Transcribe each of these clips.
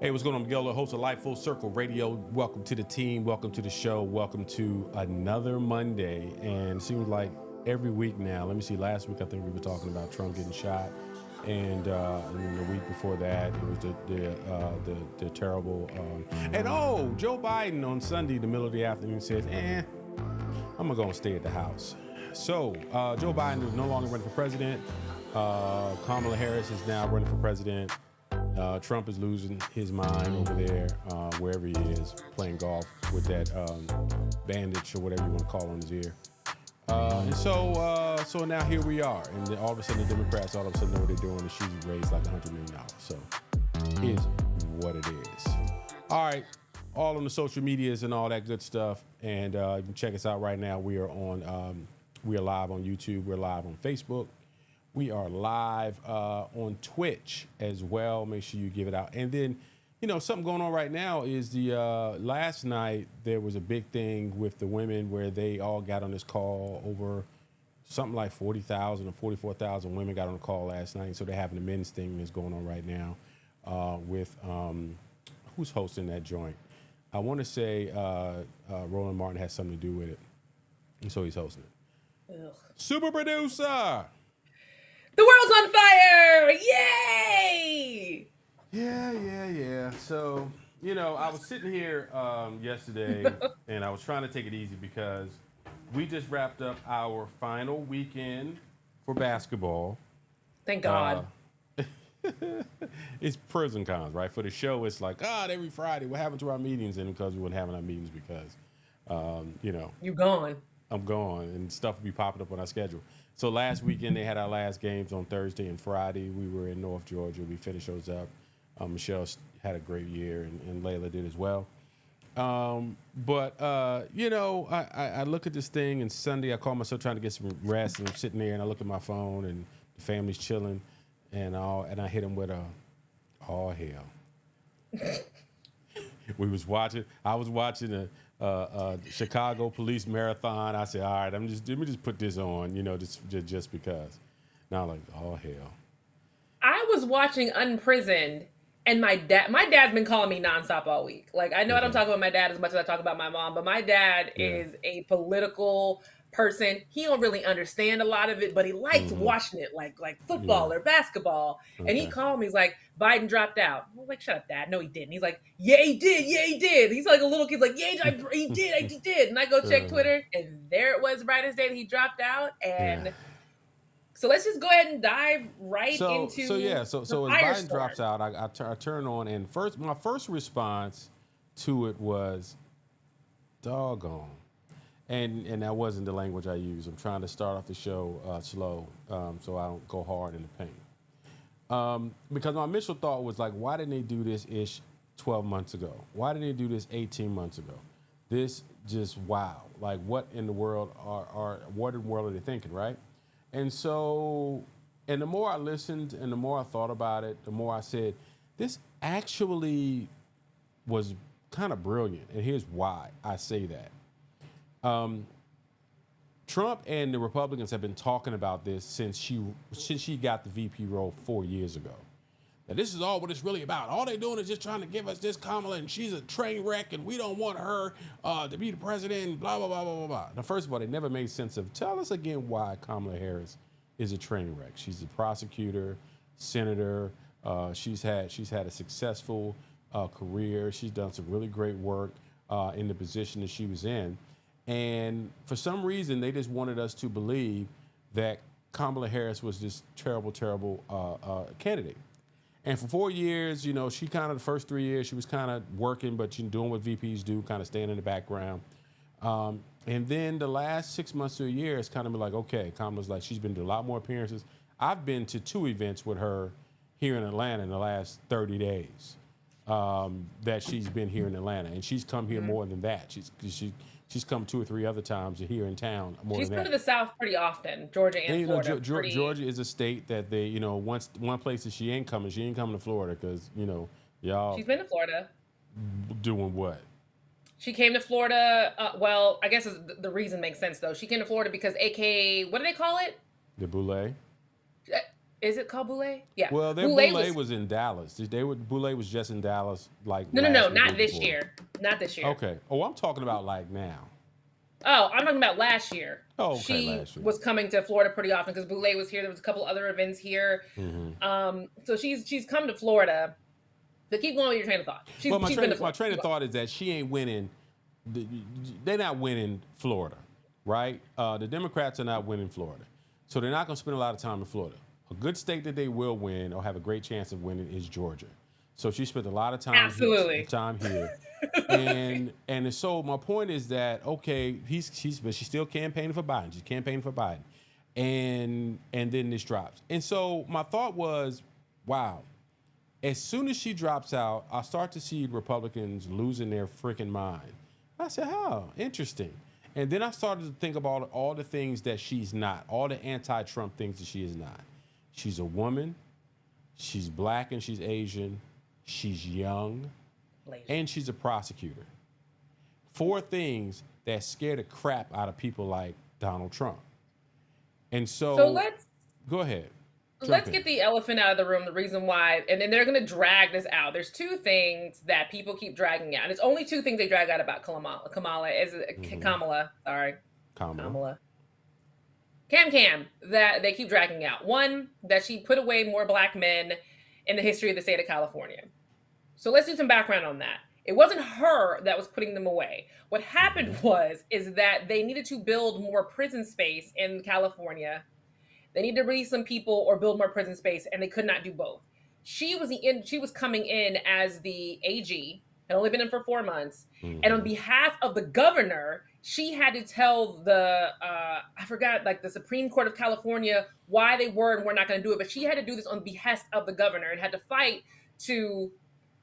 Hey, what's going on, Miguel, host of Life Full Circle Radio. Welcome to the team. Welcome to the show. Welcome to another Monday. And it seems like every week now. Let me see. Last week, I think we were talking about Trump getting shot, and then the week before that, it was the terrible. Joe Biden on Sunday, the middle of the afternoon, says, I'm gonna stay at the house. So Joe Biden is no longer running for president. Kamala Harris is now running for president. Trump is losing his mind over there, wherever he is, playing golf with that bandage or whatever you want to call on his ear. So now here we are, and then all of a sudden the Democrats all of a sudden know what they're doing, and she's raised like $100 million. So is what it is. All right, all on the social medias and all that good stuff, and you can check us out right now. We are live on YouTube. We're live on Facebook. We are live on Twitch as well. Make sure you give it out. And then, something going on right now is the last night there was a big thing with the women where they all got on this call. Over something like 40,000 or 44,000 women got on the call last night. So they're having a men's thing that's going on right now with who's hosting that joint. I want to say Roland Martin has something to do with it. And so he's hosting it. Ugh. Super producer! The world's on fire! Yay! Yeah. So, I was sitting here yesterday and I was trying to take it easy because we just wrapped up our final weekend for basketball. Thank God. It's pros and cons, right? For the show, it's like, every Friday, what happened to our meetings? And because we weren't having our meetings because, You're gone. I'm gone and stuff will be popping up on our schedule. So last weekend, they had our last games on Thursday and Friday. We were in North Georgia. We finished those up. Michelle had a great year, and Layla did as well. I look at this thing, and Sunday I call myself trying to get some rest, and I'm sitting there, and I look at my phone, and the family's chilling, and I hit them with all hell. I was watching a Chicago police marathon. I said, all right, let me just put this on, just because. Now I'm like, oh hell. I was watching Unprisoned, and my dad's been calling me nonstop all week. Like, I know I don't talk about my dad as much as I talk about my mom, but my dad is a political person. He don't really understand a lot of it, but he likes watching it like football or basketball. Okay. And he called me, he's like, Biden dropped out. I was like, shut up, Dad. No, he didn't. He's like, yeah, he did. He's like a little kid, like, yeah, he did. And I go check Twitter, and there it was, right as day that he dropped out. And so let's just go ahead and dive into So as Biden drops out, I turn on, and my first response to it was, doggone. And that wasn't the language I used. I'm trying to start off the show slow so I don't go hard in the paint. Because my initial thought was like, why didn't they do this ish 12 months ago? Why didn't they do this 18 months ago? This just wow. Like, what in the world are they thinking, right? And so, and the more I listened and the more I thought about it, the more I said, this actually was kind of brilliant. And here's why I say that. Trump and the Republicans have been talking about this since she got the VP role 4 years ago. Now, this is all what it's really about. All they're doing is just trying to give us this Kamala, and she's a train wreck, and we don't want her to be the president, and blah, blah, blah, blah, blah, blah. Now, first of all, they never made sense of, tell us again why Kamala Harris is a train wreck. She's a prosecutor, senator. She's had a successful career. She's done some really great work in the position that she was in. And for some reason, they just wanted us to believe that Kamala Harris was this terrible, terrible candidate. And for 4 years, she kind of, the first 3 years, she was kind of working, but doing what VPs do, kind of staying in the background. And then the last 6 months to a year, it's kind of been like, okay, Kamala's like, she's been to a lot more appearances. I've been to 2 events with her here in Atlanta in the last 30 days that she's been here in Atlanta. And she's come here more than that. She's come 2 or 3 other times here in town. She's come to the South pretty often, Georgia and Florida. Georgia is a state that they, one place that she ain't coming to Florida because, y'all. She's been to Florida. Doing what? She came to Florida. Well, I guess the reason makes sense, though. She came to Florida because what do they call it? The Boule? Is it called Boulé? Yeah. Well, their Boulé was in Dallas. Boulé was just in Dallas, like No, last week not or this before. year. Not this year. Okay. Oh, I'm talking about like now. Oh, I'm talking about last year. Oh, okay, She last year. was coming to Florida pretty often because Boulé was here. There was a couple other events here. So she's come to Florida. But keep going with your train of thought. My train of thought is that she ain't winning. They're not winning Florida, right? The Democrats are not winning Florida. So they're not going to spend a lot of time in Florida. A good state that they will win or have a great chance of winning is Georgia. So she spent a lot of time here. And so my point is that, okay, but she's still campaigning for Biden. She's campaigning for Biden. And then this drops. And so my thought was, wow, as soon as she drops out, I start to see Republicans losing their freaking mind. I said, oh, interesting. And then I started to think about all the things that she's not, all the anti-Trump things that she is not. She's a woman, she's black and she's Asian, she's young, and she's a prosecutor. 4 things that scare the crap out of people like Donald Trump. And so let's go ahead. Let's get the elephant out of the room. The reason why, and then they're going to drag this out. There's 2 things that people keep dragging out. And it's only 2 things they drag out about Kamala. Cam, that they keep dragging out. One, that she put away more black men in the history of the state of California. So let's do some background on that. It wasn't her that was putting them away. What happened is that they needed to build more prison space in California. They need to release some people or build more prison space, and they could not do both. She was coming in as the AG, had only been in for 4 months, and on behalf of the governor, she had to tell the the Supreme Court of California why they were and were not going to do it. But she had to do this on the behest of the governor and had to fight to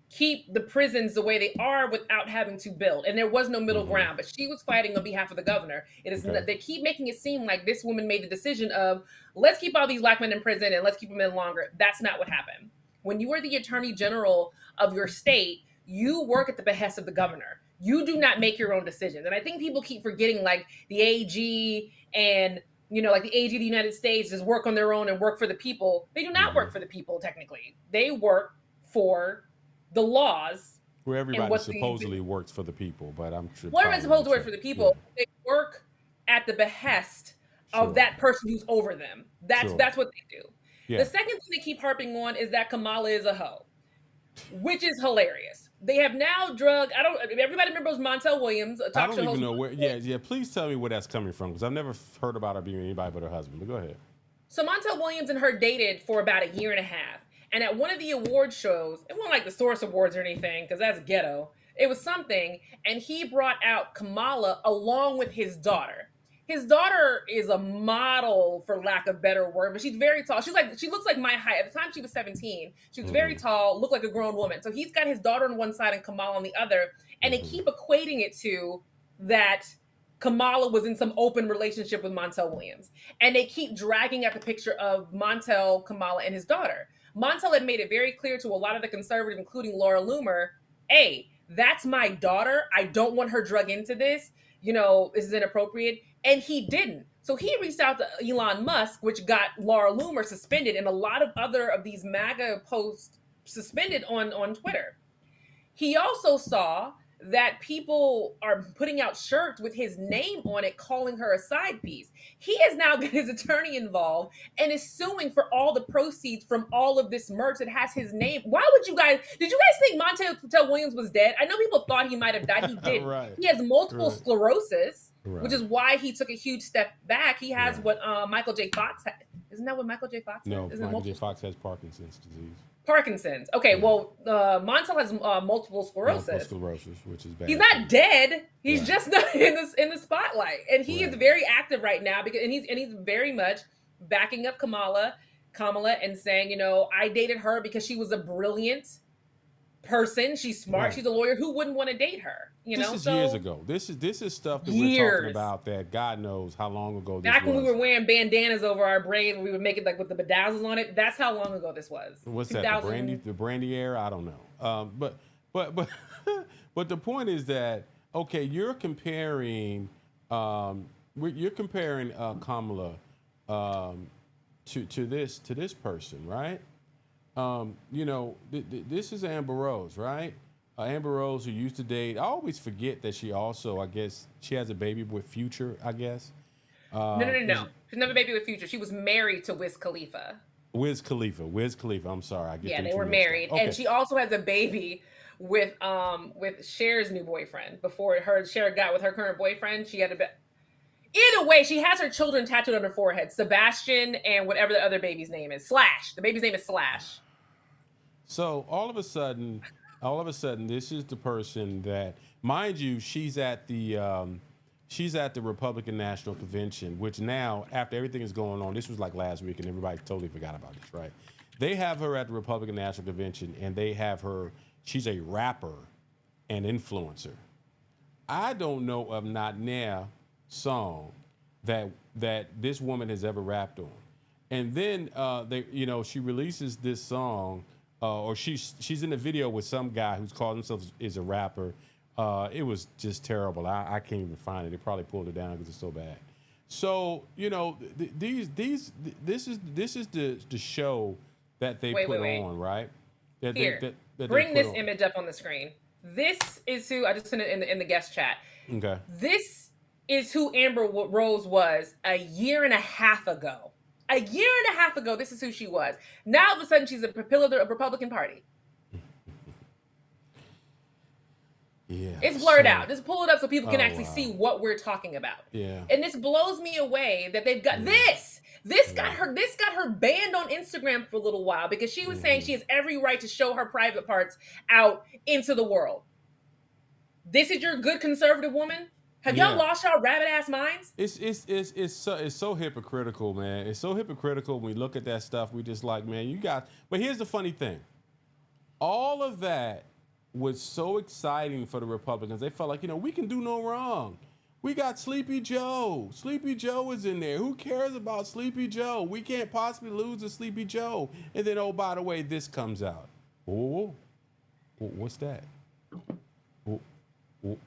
keep the prisons the way they are without having to build. And there was no middle ground, but she was fighting on behalf of the governor. They keep making it seem like this woman made the decision of, let's keep all these black men in prison and let's keep them in longer. That's not what happened. When you are the attorney general of your state, you work at the behest of the governor. You do not make your own decisions. And I think people keep forgetting, like, the AG and, like the AG of the United States just work on their own and work for the people. They do not work for the people, technically. They work for the laws. Where everybody supposedly works for the people, but I'm sure. What am I supposed to work for the people? Yeah. They work at the behest of that person who's over them. That's what they do. Yeah. The second thing they keep harping on is that Kamala is a hoe, which is hilarious. They have now everybody remembers Montel Williams, a talk show host. I don't even know where. Yeah. Please tell me where that's coming from, because I've never heard about her being anybody but her husband. But go ahead. So Montel Williams and her dated for about 1.5 years. And at one of the award shows, it wasn't like the Source Awards or anything, because that's ghetto. It was something, and he brought out Kamala along with his daughter. His daughter is a model, for lack of better word, but she's very tall. She looks like my height. At the time she was 17, she was very tall, looked like a grown woman. So he's got his daughter on one side and Kamala on the other, and they keep equating it to that Kamala was in some open relationship with Montel Williams. And they keep dragging out the picture of Montel, Kamala, and his daughter. Montel had made it very clear to a lot of the conservatives, including Laura Loomer, hey, that's my daughter. I don't want her drug into this. This is inappropriate. And he didn't. So he reached out to Elon Musk, which got Laura Loomer suspended and a lot of other of these MAGA posts suspended on Twitter. He also saw that people are putting out shirts with his name on it, calling her a side piece. He has now got his attorney involved and is suing for all the proceeds from all of this merch that has his name. Did you guys think Montel Williams was dead? I know people thought he might have died. He didn't. Right. He has multiple sclerosis, which is why he took a huge step back. He has what Michael J. Fox had. Isn't that what Michael J. Fox had? No, Michael J. Fox has Parkinson's disease. Parkinson's. Okay, well, Montel has multiple sclerosis. Multiple sclerosis, which is bad. He's not dead. He's just not in the spotlight, and he is very active right now he's very much backing up Kamala, and saying, I dated her because she was a brilliant person. She's smart. She's a lawyer. Who wouldn't want to date her? This is years ago. This is stuff that we're talking about that God knows how long ago this was. Back when we were wearing bandanas over our braids, we would make it like with the bedazzles on it. That's how long ago this was. What's that? The brandy era? I don't know. But the point is that, okay, you're comparing Kamala to this person, right? This is Amber Rose, right? Amber Rose, who used to date. I always forget that she also, I guess, she has a baby with Future. I guess. No, no, no, Is no. She's never a baby with Future. She was married to Wiz Khalifa. Wiz Khalifa? Wiz Khalifa. I'm sorry, I get Yeah, them they two were mixed up. married, and Okay. she also has a baby with Cher's new boyfriend. Before Cher got with her current boyfriend, she had a bit. Either way, she has her children tattooed on her forehead: Sebastian and whatever the other baby's name is. Slash. The baby's name is Slash. So all of a sudden, this is the person that, mind you, she's at the Republican National Convention, which now, after everything is going on, this was like last week, and everybody totally forgot about this, right? They have her at the Republican National Convention, and they have her. She's a rapper and influencer. I don't know of not now song that this woman has ever rapped on. And then she releases this song, or she's in a video with some guy who's called himself is a rapper. It was just terrible. I can't even find it. They probably pulled it down because it's so bad. So this is the show that they put on, right? That Here, that bring they this put on. image up on the screen. This is who I just sent it in the guest chat. Okay. This is who Amber Rose was a year and a half ago. A year and a half ago, this is who she was. Now, all of a sudden, she's a pillar of the Republican Party. Yeah. It's blurred out. Just pull it up so people can actually wow. see what we're talking about. Yeah. And this blows me away that they've got this. This got her banned on Instagram for a little while because she was saying she has every right to show her private parts out into the world. This is your good conservative woman? Have y'all lost y'all rabbit ass minds? It's so hypocritical, man. It's so hypocritical when we look at that stuff. We just like, man, you got. But here's the funny thing. All of that was so exciting for the Republicans. They felt like, we can do no wrong. We got Sleepy Joe. Sleepy Joe is in there. Who cares about Sleepy Joe? We can't possibly lose to Sleepy Joe. And then, oh, by the way, this comes out. Oh, what's that?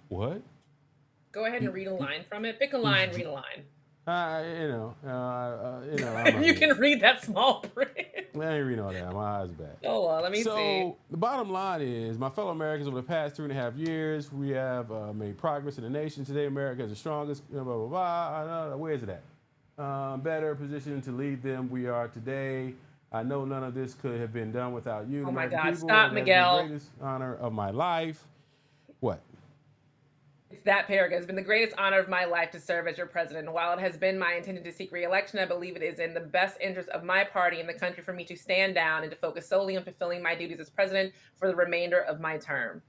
What? Go ahead and read a line from it. Pick a line, read a line. You can read that small print. I ain't reading all that. My eyes are bad. Oh, well, let me see. So the bottom line is, my fellow Americans, over the past 3.5 years, we have made progress in the nation. Today, America is the strongest. Blah blah blah. Where is it at? Better positioned to lead them. We are today. I know none of this could have been done without you. Oh my God! People, Stop, Miguel. The greatest honor of my life. What? It's that paragraph. It's been the greatest honor of my life to serve as your president. And while it has been my intention to seek re-election, I believe it is in the best interest of my party and the country for me to stand down and to focus solely on fulfilling my duties as president for the remainder of my term.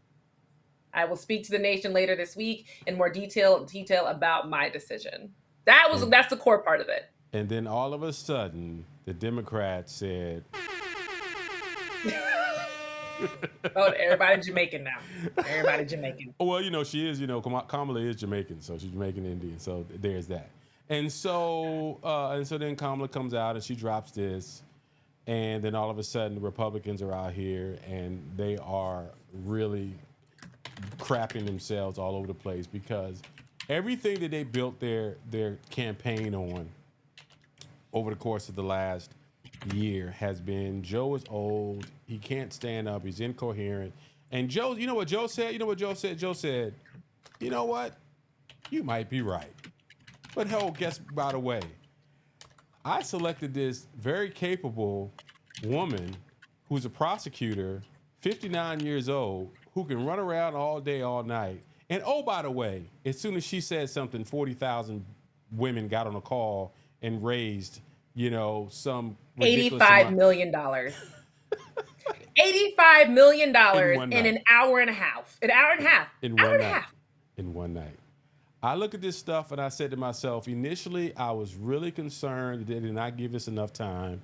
I will speak to the nation later this week in more detail about my decision. That's the core part of it. And then all of a sudden, the Democrats said, oh, everybody Jamaican now. Everybody Jamaican. Well, she is, Kamala is Jamaican, so she's Jamaican Indian. So there's that. And so then Kamala comes out and she drops this. And then all of a sudden the Republicans are out here and they are really crapping themselves all over the place because everything that they built their campaign on over the course of the last year has been, Joe is old, he can't stand up, he's incoherent. And Joe, you know what Joe said? Joe said, you know what? You might be right. But hell, guess, by the way, I selected this very capable woman who's a prosecutor, 59 years old, who can run around all day, all night. And oh, by the way, as soon as she said something, 40,000 women got on a call and raised, some $85 million. $85 million in an hour and a half. An hour and a half. In one night. I look at this stuff and I said to myself, initially, I was really concerned that they did not give us enough time.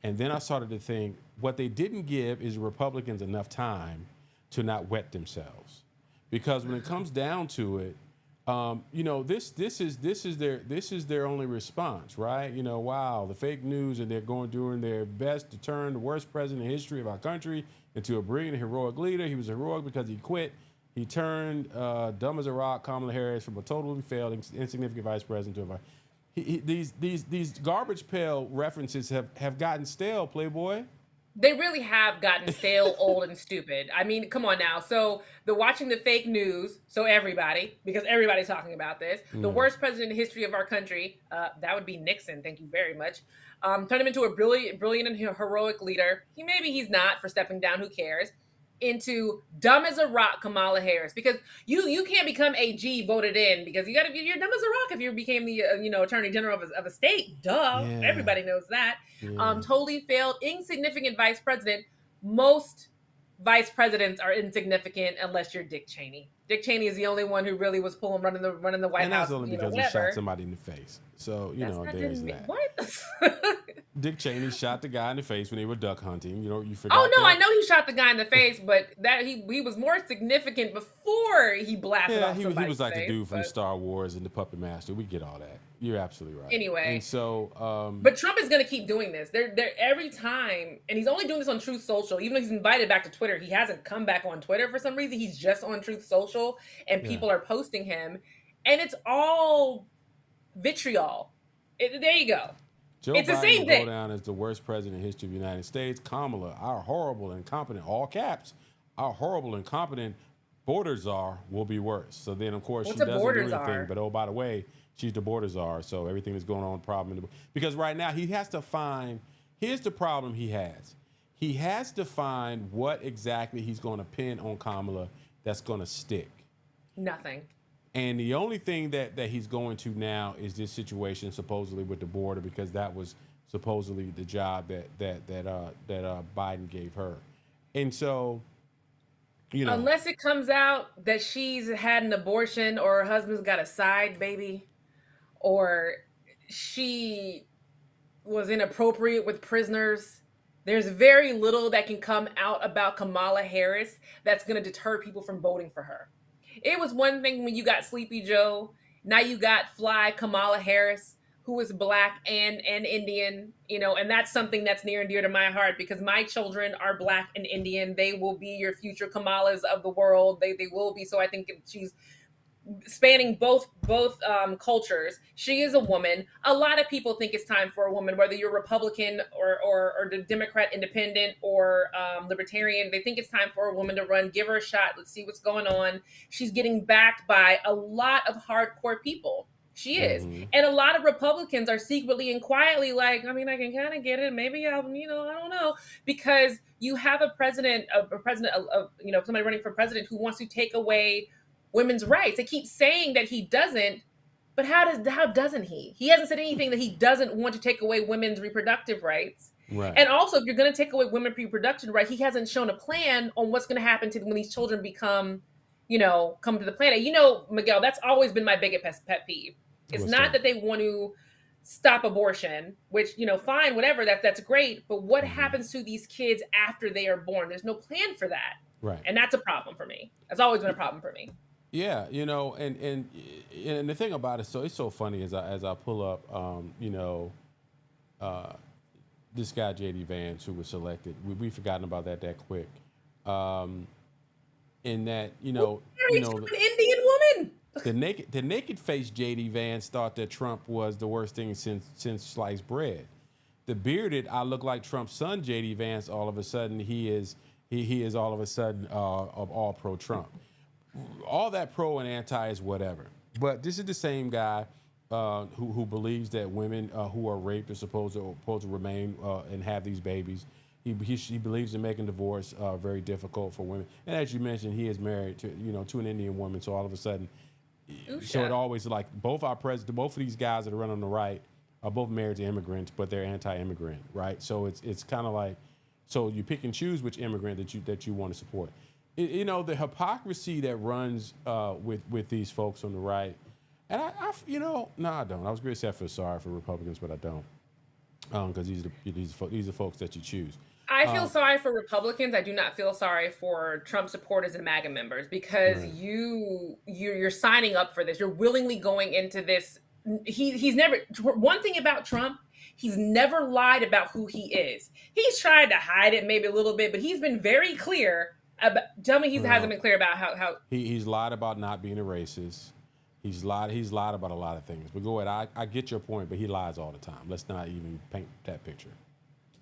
And then I started to think, what they didn't give is Republicans enough time to not wet themselves. Because when it comes down to it, this is their only response, right? Wow, the fake news, and they're doing their best to turn the worst president in the history of our country into a brilliant, heroic leader. He was heroic because he quit. He turned dumb as a rock Kamala Harris from a totally failed, insignificant vice president to a vice. these garbage pail references have gotten stale, Playboy. They really have gotten stale, old, and stupid. I mean, come on now. So the watching the fake news. So everybody, because everybody's talking about this, the Mm. worst president in the history of our country. That would be Nixon. Thank you very much. Turn him into a brilliant and heroic leader. Maybe he's not for stepping down. Who cares? Into dumb as a rock, Kamala Harris, because you can't become AG voted in because you're dumb as a rock if you became the attorney general of a state. Duh, Yeah. everybody knows that. Yeah. Totally failed, insignificant vice president. Most vice presidents are insignificant unless you're Dick Cheney. Dick Cheney is the only one who really was running the White And House. that's only because he shot somebody in the face. So there's that. What? Dick Cheney shot the guy in the face when they were duck hunting. You forgot. Oh no, that? I know he shot the guy in the face, but that he was more significant before he blasted off he somebody's was like face, the dude from Star Wars and the Puppet Master. We get all that. You're absolutely right. Anyway, and so but Trump is going to keep doing this. They're every time, and he's only doing this on Truth Social. Even though he's invited back to Twitter, he hasn't come back on Twitter for some reason. He's just on Truth Social, and people are posting him, and it's all vitriol. There you go. Joe it's Biden the same will thing. go down as the worst president in history of the United States. Kamala, our horrible, incompetent, all caps, our horrible, incompetent border czar will be worse. So then, of course, she doesn't do anything. Czar? But oh, by the way, she's the border czar. So everything that's going on, because right now he has to find. Here's the problem he has. He has to find what exactly he's going to pin on Kamala that's going to stick. Nothing. And the only thing that he's going to now is this situation supposedly with the border, because that was supposedly the job that Biden gave her. And so, unless it comes out that she's had an abortion or her husband's got a side baby, or she was inappropriate with prisoners, there's very little that can come out about Kamala Harris that's going to deter people from voting for her. It was one thing when you got Sleepy Joe. Now you got Fly Kamala Harris, who is Black and Indian, and that's something that's near and dear to my heart because my children are Black and Indian. They will be your future Kamalas of the world. They will be. So I think she's spanning both cultures. She is a woman. A lot of people think it's time for a woman, whether you're Republican or the Democrat, Independent or Libertarian. They think it's time for a woman to run. Give her a shot. Let's see what's going on. She's getting backed by a lot of hardcore people. She is. Mm-hmm. And a lot of Republicans are secretly and quietly like, I mean, I can kind of get it. Maybe I don't know. Because you have a president, somebody running for president who wants to take away women's rights. They keep saying that he doesn't, but how doesn't he? He hasn't said anything that he doesn't want to take away women's reproductive rights. Right. And also, if you're going to take away women's reproduction rights, he hasn't shown a plan on what's going to happen to when these children come to the planet. Miguel, that's always been my biggest pet peeve. It's not that they want to stop abortion, which, fine, whatever, that's great. But what happens to these kids after they are born? There's no plan for that. Right. And that's a problem for me. That's always been a problem for me. Yeah, and the thing about it, so it's so funny as I pull up, this guy JD Vance who was selected. We've forgotten about that quick. In that an Indian woman. The naked faced JD Vance thought that Trump was the worst thing since sliced bread. The bearded, I look like Trump's son, JD Vance. All of a sudden, he is all of a sudden of all pro Trump. All that pro and anti is whatever. But this is the same guy who believes that women who are raped are supposed to remain and have these babies. He believes in making divorce very difficult for women. And as you mentioned, he is married to an Indian woman. So all of a sudden, so it always like both of these guys that are running on the right are both married to immigrants, but they're anti-immigrant, right? So it's kind of like, so you pick and choose which immigrant that you want to support. The hypocrisy that runs with these folks on the right, and I don't. I was going to say I feel sorry for Republicans, but I don't, because these are folks that you choose. I feel sorry for Republicans. I do not feel sorry for Trump supporters and MAGA members because right. you're signing up for this. You're willingly going into this. He's never. One thing about Trump, he's never lied about who he is. He's tried to hide it maybe a little bit, but he's been very clear. Tell me he hasn't been clear about how... He's lied about not being a racist. He's lied. He's lied about a lot of things. But go ahead. I get your point, but he lies all the time. Let's not even paint that picture.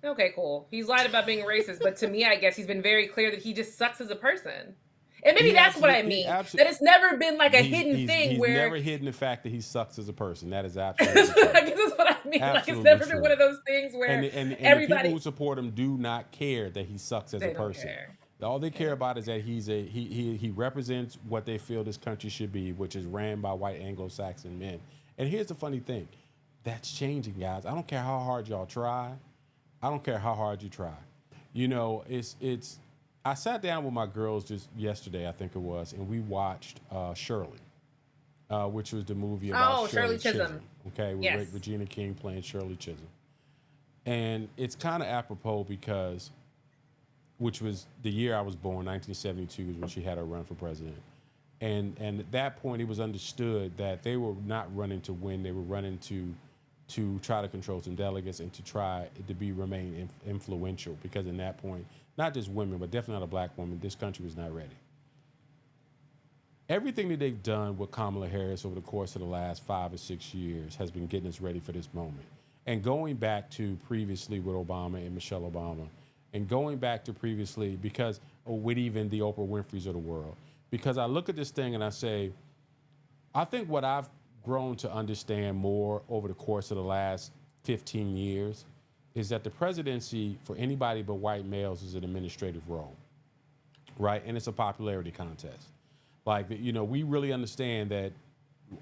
Okay, cool. He's lied about being racist, but to me, I guess he's been very clear that he just sucks as a person. And maybe that's what I mean. That it's never been like a hidden thing he's where never hidden the fact that he sucks as a person. That is absolutely true. I guess that's what I mean. Like it's never been one of those things where and everybody the people who support him do not care that he sucks as a person. All they care about is that he represents what they feel this country should be, which is ran by white Anglo-Saxon men. And here's the funny thing. That's changing, guys. I don't care how hard y'all try. I don't care how hard you try. You know, it's I sat down with my girls just yesterday, I think it was, and we watched Shirley, which was the movie about Shirley Chisholm. Okay, with Regina King playing Shirley Chisholm. And it's kind of apropos because, which was the year I was born, 1972 is when she had her run for president. And at that point, it was understood that they were not running to win. They were running to try to control some delegates and to try to remain influential, because in that point, not just women, but definitely not a black woman, this country was not ready. Everything that they've done with Kamala Harris over the course of the last 5 or 6 years has been getting us ready for this moment. And going back to previously with Obama and Michelle Obama, and going back to previously with even the Oprah Winfreys of the world, because I look at this thing and I say, I think what I've grown to understand more over the course of the last 15 years is that the presidency for anybody but white males is an administrative role, right? And it's a popularity contest. Like, you know, we really understand that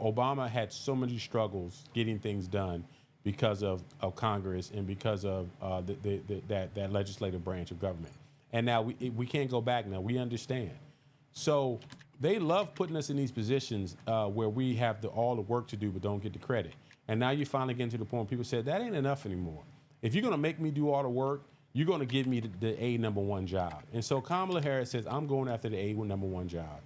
Obama had so many struggles getting things done because of Congress and because of that legislative branch of government. And now we can't go back now. We understand. So they love putting us in these positions where we have all the work to do but don't get the credit. And now you're finally getting to the point where people said, that ain't enough anymore. If you're going to make me do all the work, you're going to give me the A number one job. And so Kamala Harris says, I'm going after the A number one job.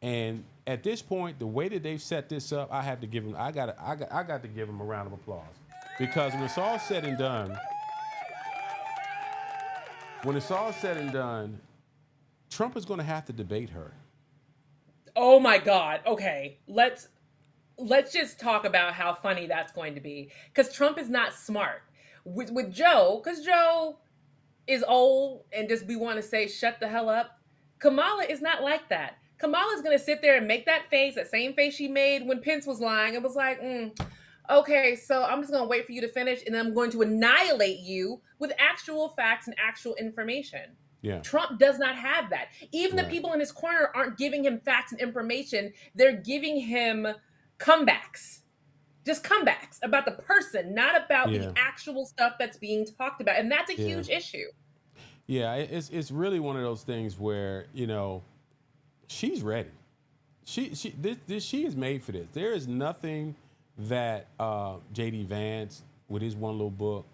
And at this point, the way that they've set this up, I have to give them, I got to give them a round of applause. Because when it's all said and done, Trump is going to have to debate her. Oh my God. Okay. Let's just talk about how funny that's going to be. Because Trump is not smart. With Joe, because Joe is old and just we want to say, shut the hell up. Kamala is not like that. Kamala's going to sit there and make that face, that same face she made when Pence was lying. It was like, okay, so I'm just going to wait for you to finish and then I'm going to annihilate you with actual facts and actual information. Yeah. Trump does not have that. Even the people in his corner aren't giving him facts and information. They're giving him comebacks. Just comebacks about the person, not about the actual stuff that's being talked about. And that's a huge issue. Yeah, it's really one of those things where, you know, she's ready. She is made for this. There is nothing that J.D. Vance, with his one little book,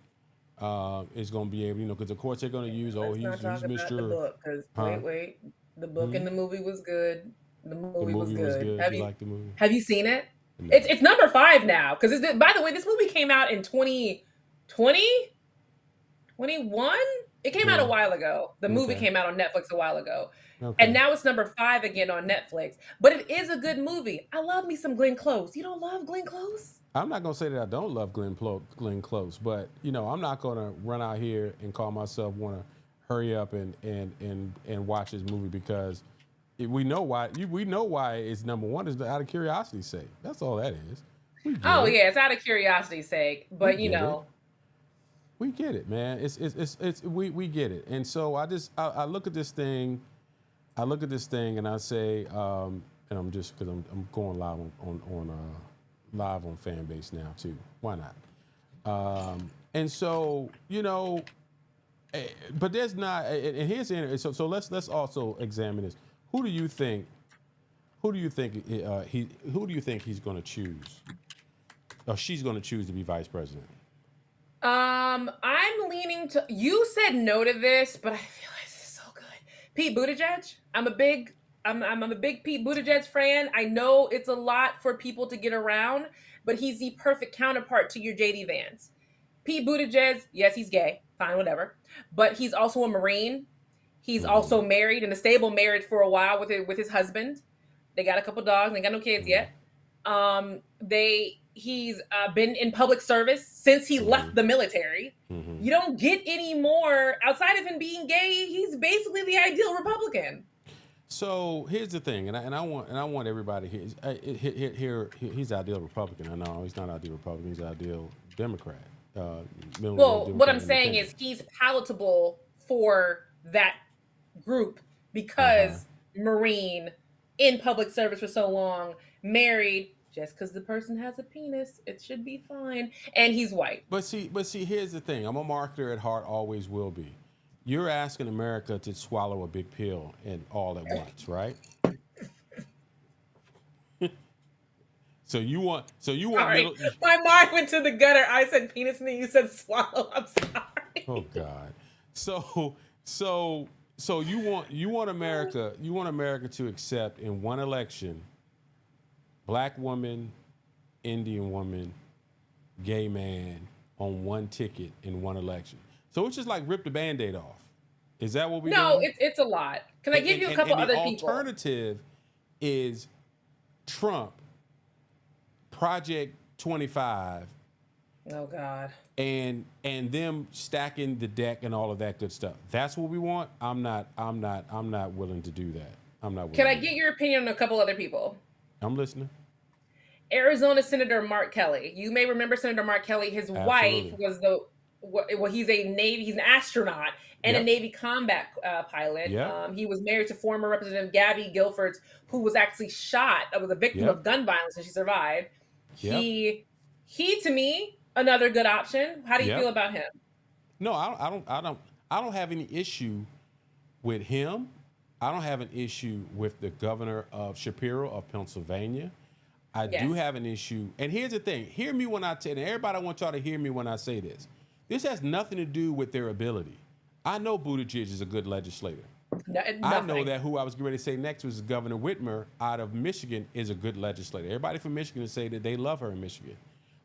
is going to be able, you know, because of course they're going to use, he's Mr. The book, because wait, the book and the movie was good. The movie was good. You like the movie? Have you seen it? No. It's number 5 now. Because by the way, this movie came out in 2020, 21. It came out a while ago. The movie came out on Netflix a while ago. Okay. And now it's number 5 again on Netflix. But it is a good movie. I love me some Glenn Close. You don't love Glenn Close? I'm not going to say that I don't love Glenn Close, but, you know, I'm not going to run out here and call myself want to hurry up and watch this movie because we know why. We know why it's number 1 is out of curiosity's sake. That's all that is. Yeah, it's out of curiosity's sake, but you know. We get it, man. We get it. And so I look at this thing. I look at this thing and I say, and I'm just because I'm going live on fan base now too. Why not? And so, you know, but there's not. And here's the so let's also examine this. Who do you think he's going to choose, or she's going to choose to be vice president? I'm leaning to. You said no to this, but I feel like this is so good. Pete Buttigieg. I'm a big Pete Buttigieg fan. I know it's a lot for people to get around, but he's the perfect counterpart to your J.D. Vance. Pete Buttigieg, yes, he's gay, fine, whatever, but he's also a Marine. He's also married in a stable marriage for a while with his husband. They got a couple dogs. They got no kids yet. He's been in public service since he left the military. You don't get any more outside of him being gay. He's basically the ideal Republican. So here's the thing, and I want everybody here. He's ideal Republican. I know he's not ideal Republican. He's ideal Democrat. Well, what I'm saying is he's palatable for that group because Marine, in public service for so long, married. Just because the person has a penis, it should be fine, and he's white. But see, here's the thing. I'm a marketer at heart, always will be. You're asking America to swallow a big pill and all at once, right? So you want Sorry. My mind went to the gutter. I said penis and then you said swallow. I'm sorry. Oh God. So you want America to accept in one election black woman, Indian woman, gay man on one ticket in one election. So it's just like rip the Band-Aid off. Is that what we doing? No, it's a lot. Can I give you a couple other people? The alternative is Trump, Project 25. Oh God. And them stacking the deck and all of that good stuff. That's what we want. I'm not willing to do that. I'm not willing. Can I get your opinion on a couple other people? I'm listening. Arizona Senator Mark Kelly. You may remember Senator Mark Kelly. His wife was he's an astronaut and a Navy combat pilot. Yep. He was married to former Representative Gabby Gilfords, who was actually shot, was a victim of gun violence, and she survived. He to me, another good option. How do you feel about him? No, I don't have any issue with him. I don't have an issue with the governor of Shapiro of Pennsylvania. I do have an issue. And here's the thing. Hear me when I tell you, everybody, I want y'all to hear me when I say this. This has nothing to do with their ability. I know Buttigieg is a good legislator. I know that who I was ready to say next was Governor Whitmer out of Michigan is a good legislator. Everybody from Michigan will say that they love her in Michigan.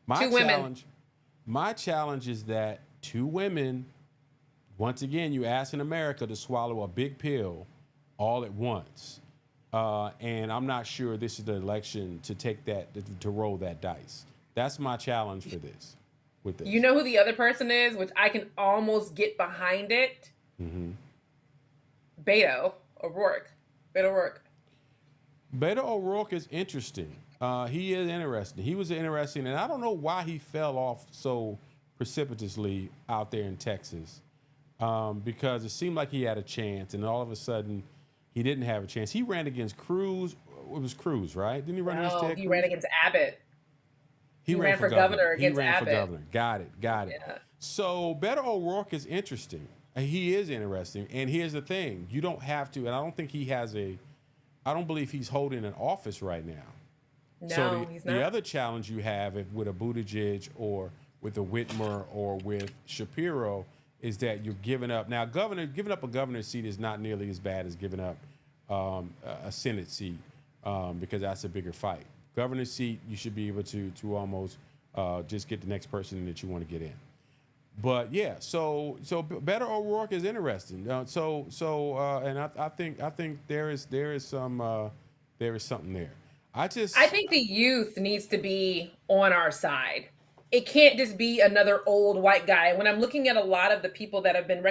My challenge is that two women, once again, you're asking America to swallow a big pill all at once. And I'm not sure this is the election to take that, to roll that dice. That's my challenge for this. With this. You know who the other person is, which I can almost get behind it? Beto O'Rourke. Beto O'Rourke is interesting. He is interesting. He was interesting, and I don't know why he fell off so precipitously out there in Texas, because it seemed like he had a chance, and all of a sudden, he didn't have a chance. He ran against Cruz. It was Cruz, right? Didn't he run against Ted Cruz? He ran against Abbott. He ran for governor against Abbott. He ran for governor. Got it. Yeah. So Beto O'Rourke is interesting. He is interesting. And here's the thing. You don't have to, and I don't think I don't believe he's holding an office right now. No, he's not. The other challenge you have with a Buttigieg or with a Whitmer or with Shapiro is that you're giving up. Now, giving up a governor's seat is not nearly as bad as giving up a Senate seat because that's a bigger fight. Governor's seat, you should be able to almost just get the next person that you want to get in. But yeah, so Beto O'Rourke is interesting. And I think there is something there. I think the youth needs to be on our side. It can't just be another old white guy. When I'm looking at a lot of the people that have been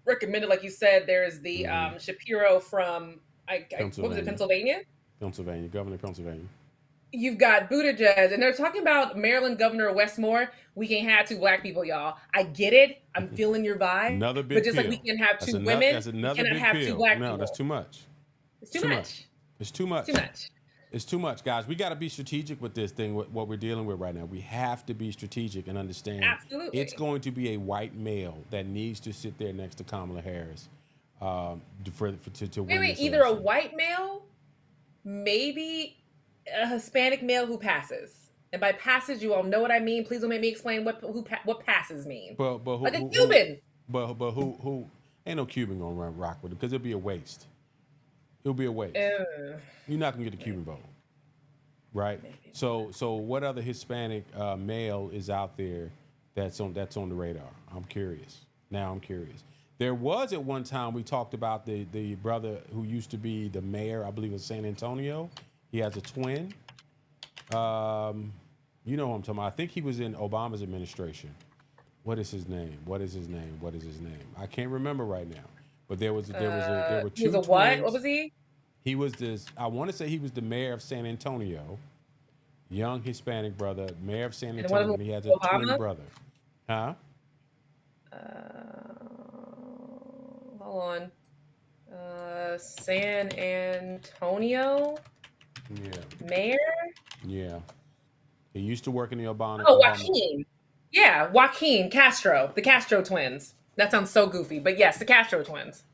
recommended, like you said, there's the Shapiro from what was it, Pennsylvania? Pennsylvania, Governor of Pennsylvania. You've got Buttigieg, and they're talking about Maryland Governor Westmore. We can't have two black people, y'all. I get it. I'm feeling your vibe. Another big but just pill. Like we can have two women, that's another we cannot have two black people. No, that's too much. It's too much. It's too much. Too much. It's too much, guys. We got to be strategic with this thing, what we're dealing with right now. We have to be strategic and understand. Absolutely. It's going to be a white male that needs to sit there next to Kamala Harris to win this either election. A white male, maybe a Hispanic male who passes. And by passes, you all know what I mean. Please don't make me explain what passes mean. But like a Cuban. But who ain't no Cuban gonna rock with him because it'll be a waste. It'll be a waste. You're not gonna get the Cuban vote, right? So what other Hispanic male is out there that's on the radar? I'm curious. Now I'm curious. There was at one time we talked about the brother who used to be the mayor, I believe, of San Antonio. He has a twin. You know who I'm talking about. I think he was in Obama's administration. What is his name? What is his name? What is his name? I can't remember right now. But there were He was two a what? What twins. was he? He was this. I want to say he was the mayor of San Antonio, young Hispanic brother, mayor of San And one of Antonio, them and he has a was twin Obama. brother. Huh? Hold on. San Antonio Yeah, mayor. yeah. He used to work in the Obama. Oh, Obama. Joaquin. Yeah, Joaquin Castro, the Castro twins. That sounds so goofy, but yes, the Castro twins.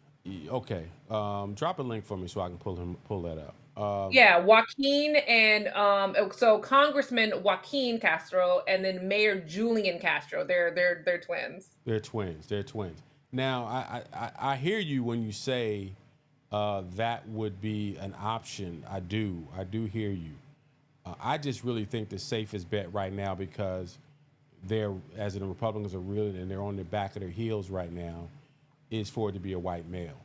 Okay. Drop a link for me so I can pull that up. Yeah, Joaquin and so Congressman Joaquin Castro and then Mayor Julian Castro. They're twins. They're twins. They're twins. Now, I hear you when you say that would be an option. I do hear you. I just really think the safest bet right now, because they're, as in the Republicans are really, and they're on the back of their heels right now, is for it to be a white male.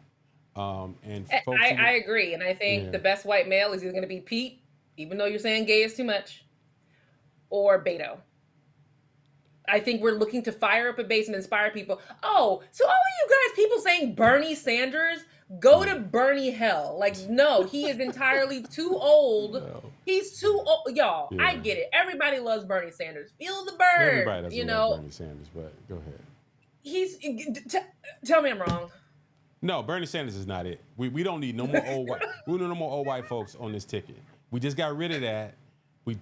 And folks, I agree, and I think yeah, the best white male is either going to be Pete, even though you're saying gay is too much, or Beto. I think we're looking to fire up a base and inspire people. Oh, so all of you guys, people saying Bernie Sanders, go to Bernie hell. Like, no, he is entirely too old. no, He's too old. Y'all, yeah. I get it. Everybody loves Bernie Sanders. Feel the Everybody bird. doesn't love Bernie Sanders, but go ahead. Tell me I'm wrong. No, Bernie Sanders is not it. We don't need no more old white. We don't need no more old white folks on this ticket. We just got rid of that. You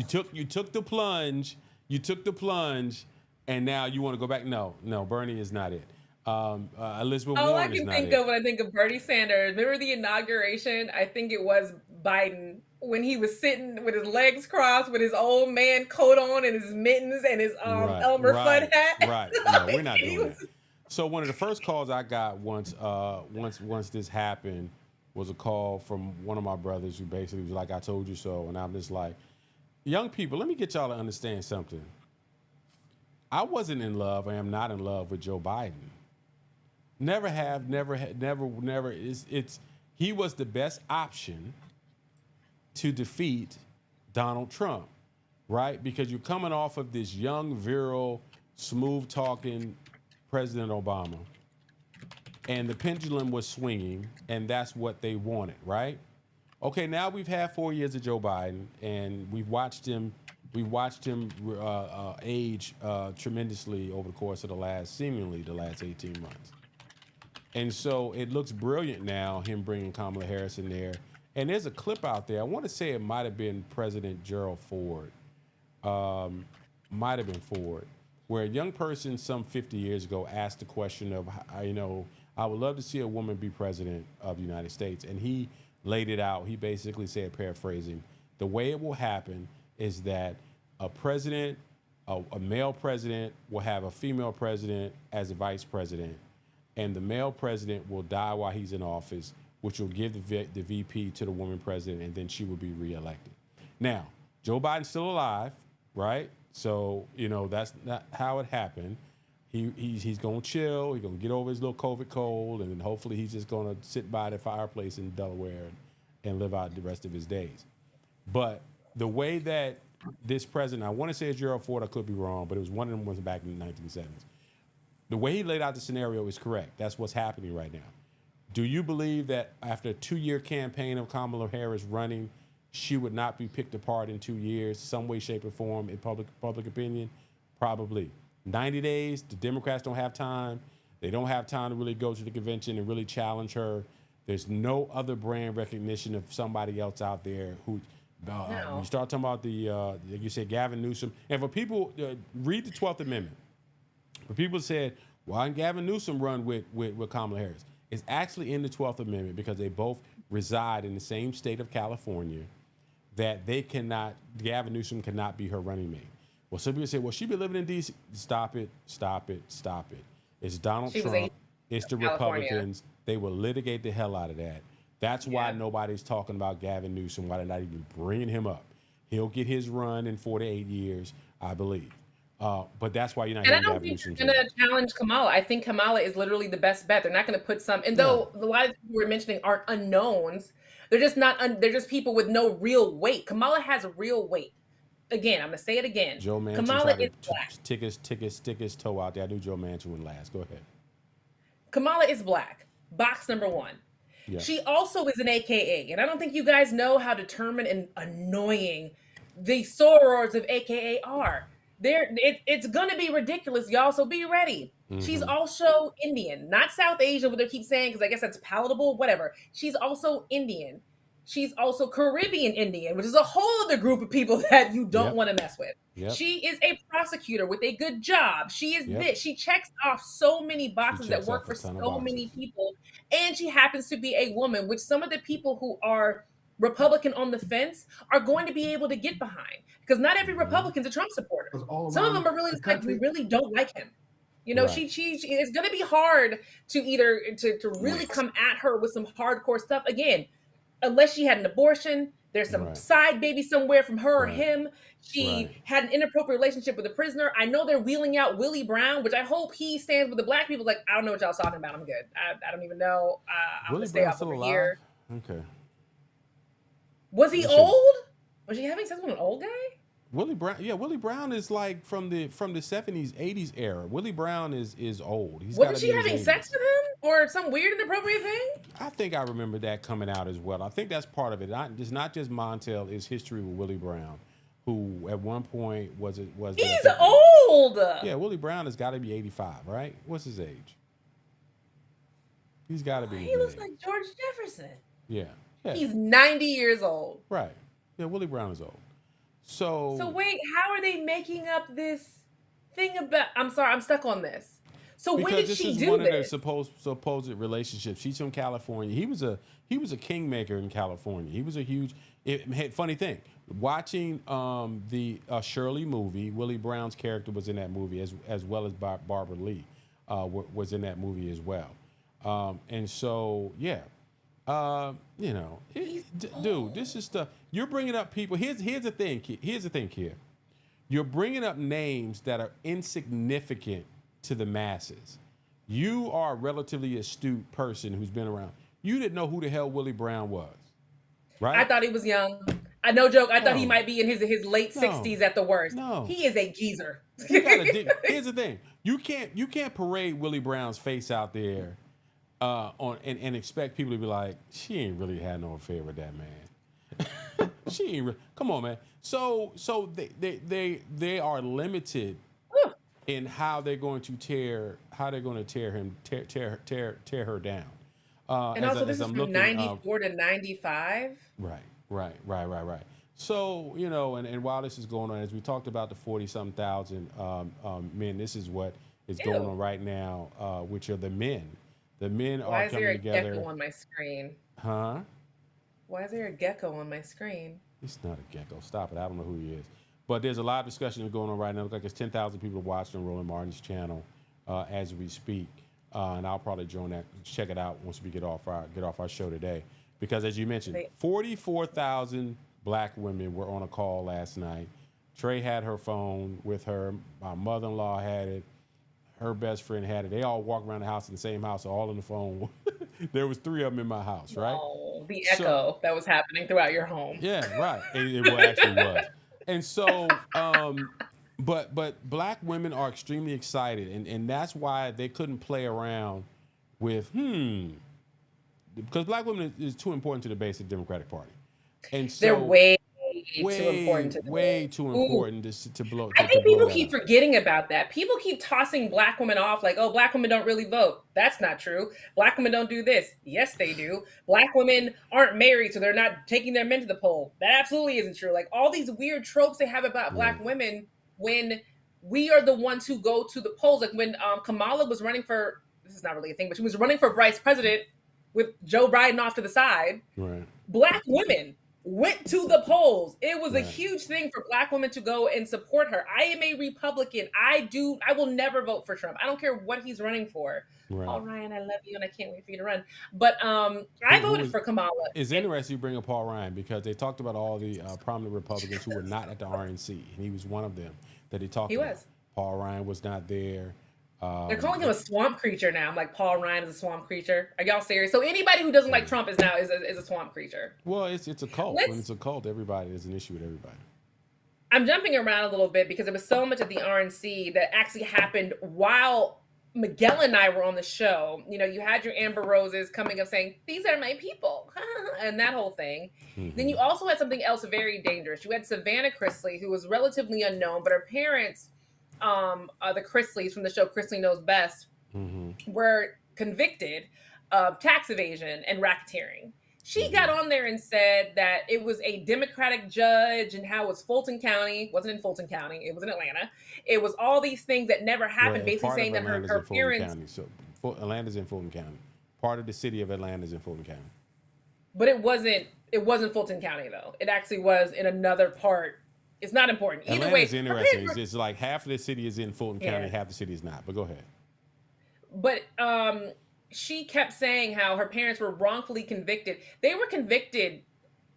took the plunge. You took the plunge, and now you want to go back. No, Bernie is not it. Elizabeth All Warren I is can not think it. of when I think of Bernie Sanders, remember the inauguration? I think it was Biden when he was sitting with his legs crossed with his old man coat on and his mittens and his Elmer Fudd hat. Right. No, we're not doing that. So one of the first calls I got once this happened was a call from one of my brothers who basically was like, "I told you so," and I'm just like, young people, let me get y'all to understand something. I wasn't in love. I am not in love with Joe Biden. Never have, never. It's he was the best option to defeat Donald Trump, right? Because you're coming off of this young, virile, smooth-talking President Obama, and the pendulum was swinging, and that's what they wanted, right? Okay, now we've had 4 years of Joe Biden, and we've watched him age tremendously over the course of seemingly the last 18 months. And so it looks brilliant now, him bringing Kamala Harris in there. And there's a clip out there. I want to say it might have been President Gerald Ford. Might have been Ford, where a young person some 50 years ago asked the question of, I would love to see a woman be president of the United States. And he laid it out. He basically said, paraphrasing, the way it will happen is that a president, a male president will have a female president as a vice president, and the male president will die while he's in office, which will give the VP to the woman president, and then she will be reelected. Now, Joe Biden's still alive, right? So, that's not how it happened. He's going to chill. He's going to get over his little COVID cold, and then hopefully he's just going to sit by the fireplace in Delaware and live out the rest of his days. But the way that this president, I want to say it's Gerald Ford, I could be wrong, but it was one of them ones back in the 1970s. The way he laid out the scenario is correct. That's what's happening right now. Do you believe that after a 2-year campaign of Kamala Harris running, she would not be picked apart in 2 years, some way, shape, or form, in public opinion? Probably. 90 days, the Democrats don't have time. They don't have time to really go to the convention and really challenge her. There's no other brand recognition of somebody else out there who, No. you start talking about like you said, Gavin Newsom. And for people, read the 12th Amendment. For people said, why didn't Gavin Newsom run with Kamala Harris? It's actually in the 12th Amendment because they both reside in the same state of California, that Gavin Newsom cannot be her running mate. Well, some people say, well, she be living in D.C. Stop it. It's Donald Trump. It's the Republicans. They will litigate the hell out of that. That's why nobody's talking about Gavin Newsom, why they're not even bringing him up. He'll get his run in 4 to 8 years, I believe. But that's why you're not And I hearing don't Gavin think Newsom. they're going to challenge Kamala. I think Kamala is literally the best bet. They're not going to put some, and though a lot of people we're mentioning aren't unknowns, They're just not. They're just people with no real weight. Kamala has real weight. Again, I'm gonna say it again. Joe Manchin Kamala tried is to black. stick his toe out there. I knew Joe Manchin would last. Go ahead. Kamala is black. Box number one. Yes. She also is an AKA, and I don't think you guys know how determined and annoying the sorors of AKA are. It's gonna be ridiculous, y'all. So be ready. She's also Indian, not South Asian, what they keep saying, because I guess that's palatable. Whatever. She's also Indian. She's also Caribbean Indian, which is a whole other group of people that you don't want to mess with. Yep. She is a prosecutor with a good job. She is this. She checks off so many boxes that work for so many people. And she happens to be a woman, which some of the people who are Republican on the fence are going to be able to get behind. Because not every Republican's a Trump supporter. Some of them are really like, we really don't like him. You know, she it's going to be hard to either to really come at her with some hardcore stuff. Again, unless she had an abortion, there's some side baby somewhere from her or him. She had an inappropriate relationship with a prisoner. I know they're wheeling out Willie Brown, which I hope he stands with the black people. Like, I don't know what y'all talking about. I'm good. I don't even know. I'm going to stay off over here. Okay. Was he old? Was she having sex with an old guy? Willie Brown, Willie Brown is like from the 70s, 80s era. Willie Brown is old. Wasn't she having sex with him or some weird inappropriate thing? I think I remember that coming out as well. I think that's part of it. It's not just Montel, it's history with Willie Brown, who at one point was he's old. Yeah, Willie Brown has got to be 85, right? What's his age? He's got to be. He looks like George Jefferson. Yeah. He's 90 years old. Right. Yeah, Willie Brown is old. So wait, how are they making up this thing about? I'm sorry, I'm stuck on this. So when did she do this? Because this is one of their supposed relationships. She's from California. He was a kingmaker in California. He was a huge. Funny thing, watching the Shirley movie, Willie Brown's character was in that movie as well as Barbara Lee was in that movie as well. And so you know, dude, this is stuff you're bringing up. People, here's the thing. Here's the thing, kid. You're bringing up names that are insignificant to the masses. You are a relatively astute person who's been around. You didn't know who the hell Willie Brown was, right? I thought he was young. No joke. I thought he might be in his late 60s at the worst. No, he is a geezer. Here's the thing. You can't parade Willie Brown's face out there. And expect people to be like, she ain't really had no affair with that man. She ain't. Come on, man. So they are limited in how they're going to tear her down. And also, this is from 94 to 95. Right. So, you know, and while this is going on, as we talked about the 40-something thousand men, this is what is going on right now, which are the men. The men are coming together. Why is there a gecko on my screen? Huh? Why is there a gecko on my screen? It's not a gecko. Stop it. I don't know who he is. But there's a lot of discussion going on right now. It looks like there's 10,000 people watching on Roland Martin's channel as we speak. And I'll probably join that, check it out once we get off our show today. Because as you mentioned, 44,000 black women were on a call last night. Trey had her phone with her. My mother-in-law had it. Her best friend had it. They all walk around the house in the same house, all on the phone. There was 3 of them in my house, right? Oh, the echo that was happening throughout your home. Yeah, right. It actually was. And so, but black women are extremely excited, and that's why they couldn't play around with because black women is too important to the base of the Democratic Party, and so they're way too important to blow. I think people keep forgetting about that. People keep tossing black women off like, oh, black women don't really vote. That's not true. Black women don't do this. Yes, they do. Black women aren't married, so they're not taking their men to the poll. That absolutely isn't true. Like all these weird tropes they have about black women when we are the ones who go to the polls. Like when Kamala was running for, this is not really a thing, but she was running for vice president with Joe Biden off to the side. Right. Black women went to the polls. It was a huge thing for black women to go and support her. I am a Republican. I will never vote for Trump. I don't care what he's running for. Right. Oh, Ryan, I love you and I can't wait for you to run. But I voted for Kamala. It's interesting you bring up Paul Ryan because they talked about all the prominent Republicans who were not at the RNC, and he was one of them that he talked about. Was. Paul Ryan was not there. They're calling him But a swamp creature now. I'm like, Paul Ryan is a swamp creature. Are y'all serious? So anybody who doesn't like Trump is now is a swamp creature. well, it's a cult. When Let's it's a cult, everybody there's an issue with everybody. I'm jumping around a little bit because there was so much of the RNC that actually happened while Miguel and I were on the show. You know, you had your Amber Roses coming up saying, "These are my people," and that whole thing. Then Hmm. you also had something else very dangerous. You had Savannah Chrisley, who was relatively unknown, but her parents, the Chrisleys from the show Chrisley Knows Best, Hmm. were convicted of tax evasion and racketeering. She got Hmm. on there and said that it was a Democratic judge and how it was Fulton County. It wasn't in Fulton County. It was in Atlanta. It was all these things that never happened, Well, basically part of saying that Atlanta's in her Fulton parents, County, so Atlanta's in Fulton County. Part of the city of Atlanta is in Fulton County. but it wasn't Fulton County though. It actually was in another part. It's not important. Either way, Atlanta's her interesting. parents were It's like half of the city is in Fulton County, yeah. half the city is not. But go ahead. But she kept saying how her parents were wrongfully convicted. They were convicted.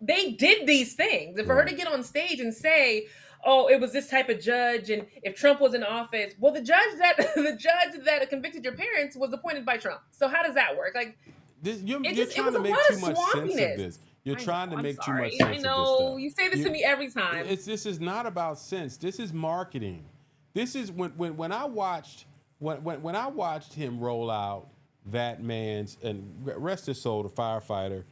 They did these things. And for her to Right. get on stage and say, "Oh, it was this type of judge," and if Trump was in office, well, the judge that the judge that convicted your parents was appointed by Trump. So how does that work? Like You're it trying was to a make lot of too much sense of swampiness. this. You're I know. trying to I'm make too much sorry. I sense of this know. stuff. You say this to You, me every time. this is not about sense. This is marketing. This is when I watched when I watched him roll out that man's and rest his soul, the firefighter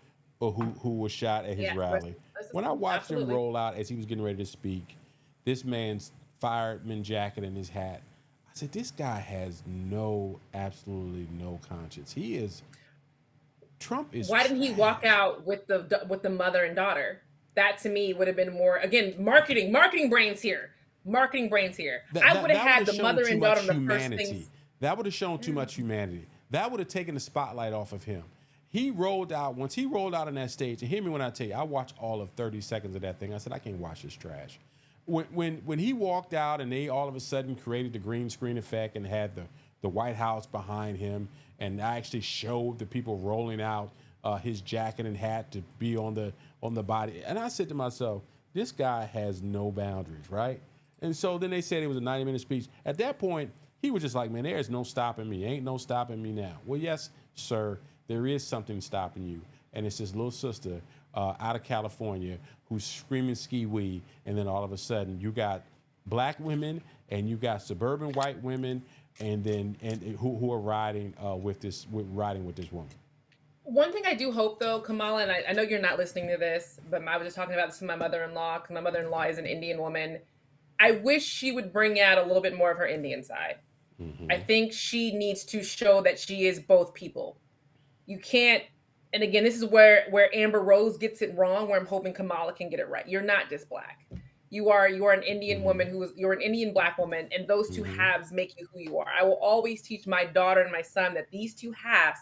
who was shot at his Yeah, rally. When I watched him absolutely. roll out as he was getting ready to speak, this man's fireman jacket and his hat. I said, this guy has absolutely no conscience. Trump is Why didn't he walk trash. out with the mother and daughter? That to me would have been more again marketing brains here. Marketing brains here. That, I that would have that would had have the shown mother too and daughter much on the first humanity. things. That would have shown too Mm. much humanity. That would have taken the spotlight off of him. He rolled out once he rolled out on that stage. And hear me when I tell you, I watched all of 30 seconds of that thing. I said, I can't watch this trash. When he walked out and they all of a sudden created the green screen effect and had the White House behind him, and I actually showed the people rolling out his jacket and hat to be on the body, and I said to myself, this guy has no boundaries, right? And so then they said it was a 90-minute speech. At that point, he was just like, man, there is no stopping me. Ain't no stopping me now. Well, yes, sir, there is something stopping you. And it's this little sister out of California who's screaming ski wee. And then all of a sudden, you got black women and you got suburban white women who are riding riding with this woman. One thing I do hope though, Kamala, and I know you're not listening to this, but I was just talking about this with my mother-in-law, because my mother-in-law is an Indian woman. I wish she would bring out a little bit more of her Indian side. I Hmm. think she needs to show that she is both people. You can't, and again, this is where Amber Rose gets it wrong, where I'm hoping Kamala can get it right. You're not just black. You are an Indian Hmm. woman you're an Indian black woman, and those two Hmm. halves make you who you are. I will always teach my daughter and my son that these two halves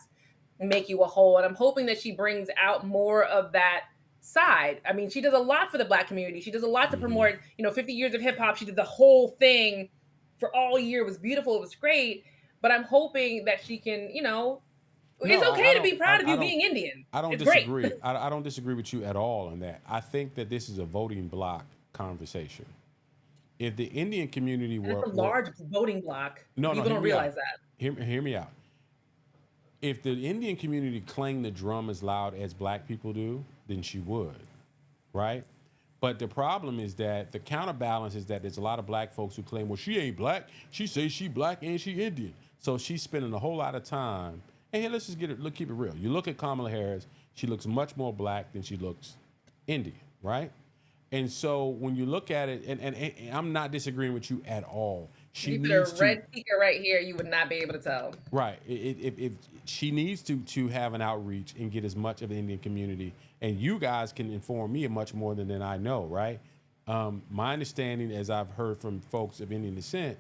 make you a whole. And I'm hoping that she brings out more of that side. I mean, she does a lot for the black community. She does a lot to Hmm. promote, 50 years of hip hop. She did the whole thing for all year. It was beautiful. It was great. But I'm hoping that she can, No, it's okay to be proud of you being Indian. I don't It's great. disagree. I don't disagree with you at all on that. I think that this is a voting block conversation. If the Indian community And it's a were large voting block. no, People hear don't me realize out. that. Hear me out. If the Indian community clanged the drum as loud as black people do, then she would, right? But the problem is that the counterbalance is that there's a lot of black folks who claim, well, she ain't black. She says she black and she Indian. So she's spending a whole lot of time. And here, let's just keep it real. You look at Kamala Harris, she looks much more black than she looks Indian, right? And so when you look at it, and I'm not disagreeing with you at all. If She you put a needs to. red sticker right here, you would not be able to tell. Right. If she needs to have an outreach and get as much of the Indian community, and you guys can inform me much more than I know, right? My understanding, as I've heard from folks of Indian descent,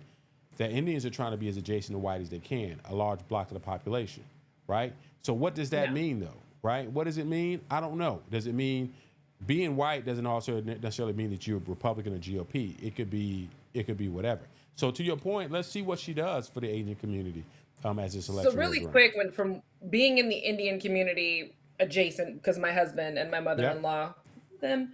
that Indians are trying to be as adjacent to white as they can, a large block of the population, right? So what does that Yeah. mean, though, right? What does it mean? I don't know. Does it mean being white doesn't also necessarily mean that you're a Republican or GOP? It could be whatever. So to your point, let's see what she does for the Asian community as this So election rolls really around. quick, when from being in the Indian community adjacent, because my husband and my Yep. mother-in-law, them,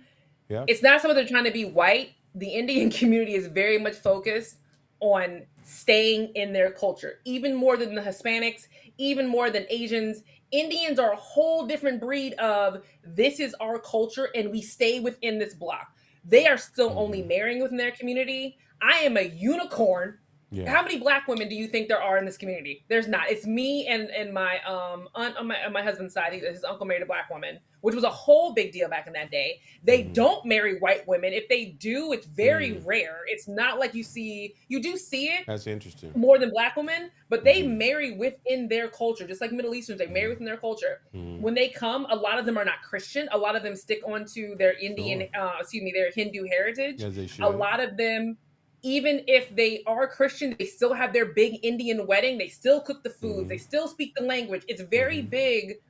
Yep. it's not so they're trying to be white. The Indian community is very much focused on staying in their culture, even more than the Hispanics, even more than Asians. Indians are a whole different breed of this is our culture and we stay within this block. They are still only marrying within their community. I am a unicorn. Yeah. How many black women do you think there are in this community? There's not. It's me and my aunt on my husband's side. His uncle married a black woman, which was a whole big deal back in that day. They don't marry white women. If they do, it's very rare. It's not like you do see it. That's interesting. More than black women, but they marry within their culture, just like Middle Easterns. They marry within their culture. When they come, a lot of them are not Christian. A lot of them stick onto their Indian, their Hindu heritage. As they should. A lot of them, even if they are Christian, they still have their big Indian wedding. They still cook the foods. They still speak the language. It's very big.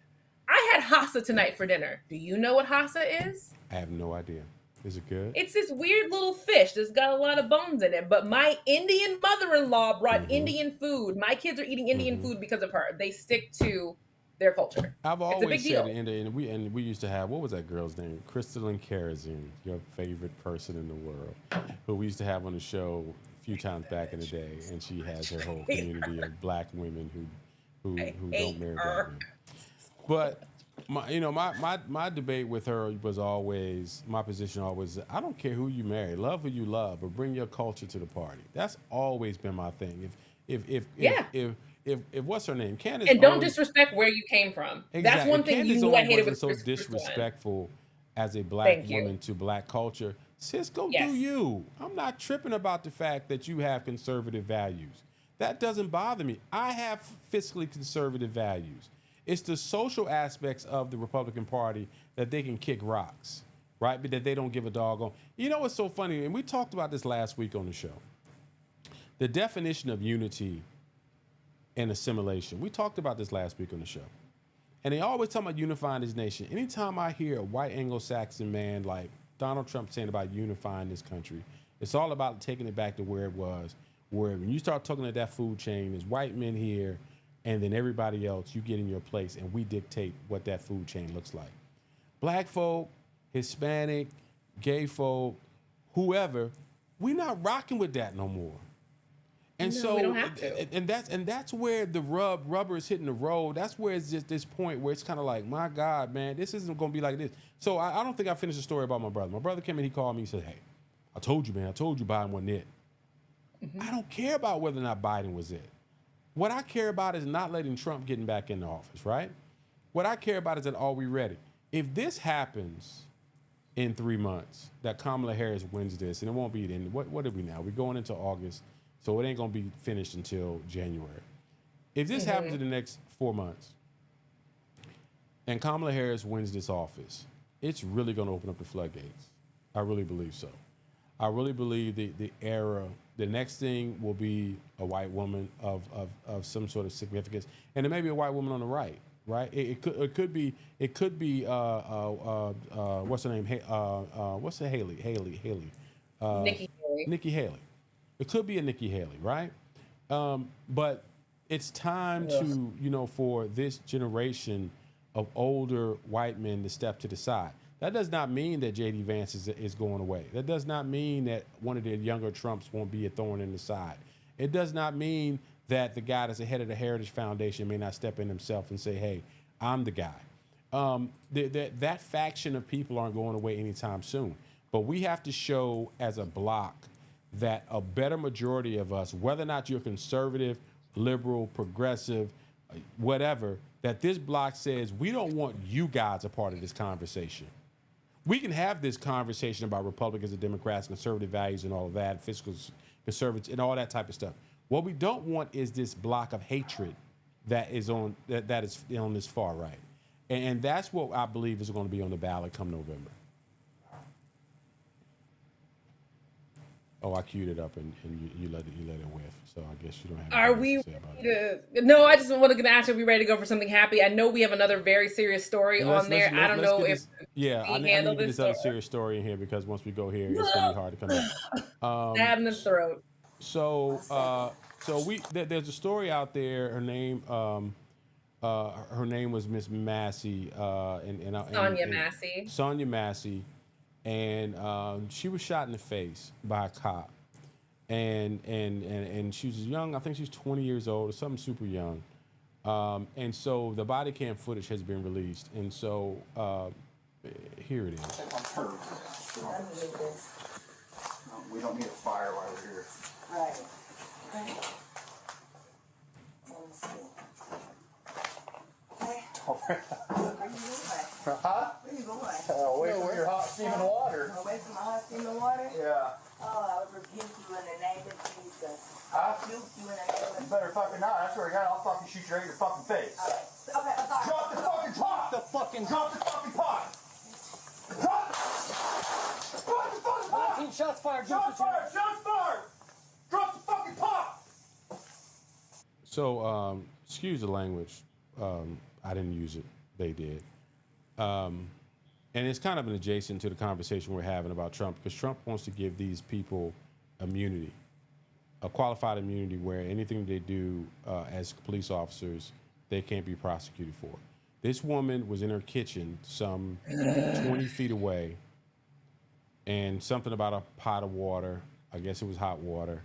I had hasa tonight for dinner. Do you know what hasa is? I have no idea. Is it good? It's this weird little fish that's got a lot of bones in it. But my Indian mother-in-law brought Indian food. My kids are eating Indian food because of her. They stick to their culture. I've always said and we used to have, what was that girl's name? Crystalline Karazin, your favorite person in the world, who we used to have on the show a few times back in the day, and she has her whole community of black women who don't marry black men. But my debate with her was always, my position always, I don't care who you marry, love who you love, but bring your culture to the party. That's always been my thing. If what's her name, Candace, and don't disrespect where you came from. Exactly. That's one thing Candace you knew I hated with so disrespectful as a black woman to black culture. Sis, go do you. I'm not tripping about the fact that you have conservative values. That doesn't bother me. I have fiscally conservative values. It's the social aspects of the Republican Party that they can kick rocks, right? But that they don't give a doggone. You know what's so funny? And we talked about this last week on the show. The definition of unity and assimilation. We talked about this last week on the show. And they always talk about unifying this nation. Anytime I hear a white Anglo-Saxon man like Donald Trump saying about unifying this country, it's all about taking it back to where it was, where when you start talking at that food chain, there's white men here, and then everybody else, you get in your place, and we dictate what that food chain looks like. Black folk, Hispanic, gay folk, whoever, we're not rocking with that no more. And so, we don't have to. And that's where the rubber is hitting the road. That's where it's just this point where it's kind of like, my God, man, this isn't going to be like this. So I don't think I finished the story about my brother. My brother came in, he called me, he said, hey, I told you, man, I told you Biden wasn't it. I don't care about whether or not Biden was it. What I care about is not letting Trump getting back in the office, right? What I care about is that, are we ready? If this happens in 3 months, that Kamala Harris wins this, and it won't be then, what are we now? We're going into August. So it ain't going to be finished until January. If this happens in the next 4 months and Kamala Harris wins this office, it's really going to open up the floodgates. I really believe so. I really believe the era, the next thing will be a white woman of some sort of significance. And there may be a white woman on the right, right? It could be what's her name? What's the Haley? Nikki Haley. It could be a Nikki Haley, right? But it's time to, for this generation of older white men to step to the side. That does not mean that J.D. Vance is going away. That does not mean that one of the younger Trumps won't be a thorn in the side. It does not mean that the guy that's the head of the Heritage Foundation may not step in himself and say, hey, I'm the guy. That faction of people aren't going away anytime soon. But we have to show as a block that a better majority of us, whether or not you're conservative, liberal, progressive, whatever, that this block says we don't want you guys a part of this conversation. We can have this conversation about Republicans and Democrats, conservative values and all of that, fiscal conservatives and all that type of stuff. What we don't want is this block of hatred that is on this far right. And that's what I believe is going to be on the ballot come November. Oh, I queued it up and you let it whiff. So I guess you don't have. Are we? No, I just wanted to ask if we're ready to go for something happy. I know we have another very serious story on there. I don't know if I need to get this other serious story in here because once we go here, it's gonna be hard to come back. Stab in the throat. So there's a story out there. Her name was Miss Massey, Sonya Massey. Sonya Massey. And she was shot in the face by a cop. and she was young. I think she's 20 years old or something super young. And so the body cam footage has been released, and so here it is. We don't need a fire while we're here. Right. Huh? Where you going? Away from your hot steaming water. Away from my hot steaming water? Yeah. Oh, I would rebuke you in the name of Jesus. I rebuke you in the name of Jesus. You better fucking not. I swear to God, I'll fucking shoot you right in your fucking face. Alright. Okay, I'm sorry. Drop the fucking pot! Drop the fucking pot! Drop the fucking pot! 19 shots fired. Shots fired! Shots fired! Drop the fucking pot! So, excuse the language. I didn't use it. They did. And it's kind of an adjacent to the conversation we're having about Trump, because Trump wants to give these people immunity, a qualified immunity where anything they do as police officers, they can't be prosecuted for. This woman was in her kitchen some 20 feet away, and something about a pot of water, I guess it was hot water,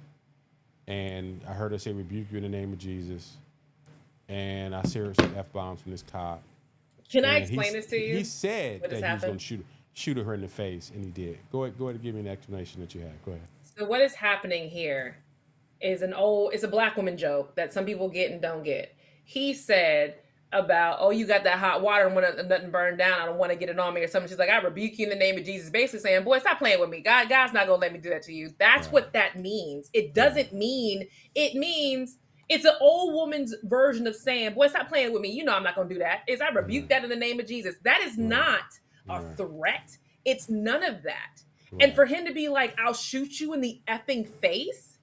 and I heard her say, "Rebuke you in the name of Jesus." And I heard some F-bombs from this cop. Can I explain this to you? He said that he was going to shoot her in the face, and he did. Go ahead and give me an explanation that you had. Go ahead. So what is happening here is it's a black woman joke that some people get and don't get. He said about, oh, you got that hot water and want nothing burned down. I don't want to get it on me or something. She's like, I rebuke you in the name of Jesus. Basically saying, boy, stop playing with me. God's not going to let me do that to you. That's what that means. It doesn't mean, it means it's an old woman's version of saying, boy, stop playing with me. You know I'm not going to do that. I rebuke that in the name of Jesus. That is not a threat. It's none of that. And for him to be like, I'll shoot you in the effing face.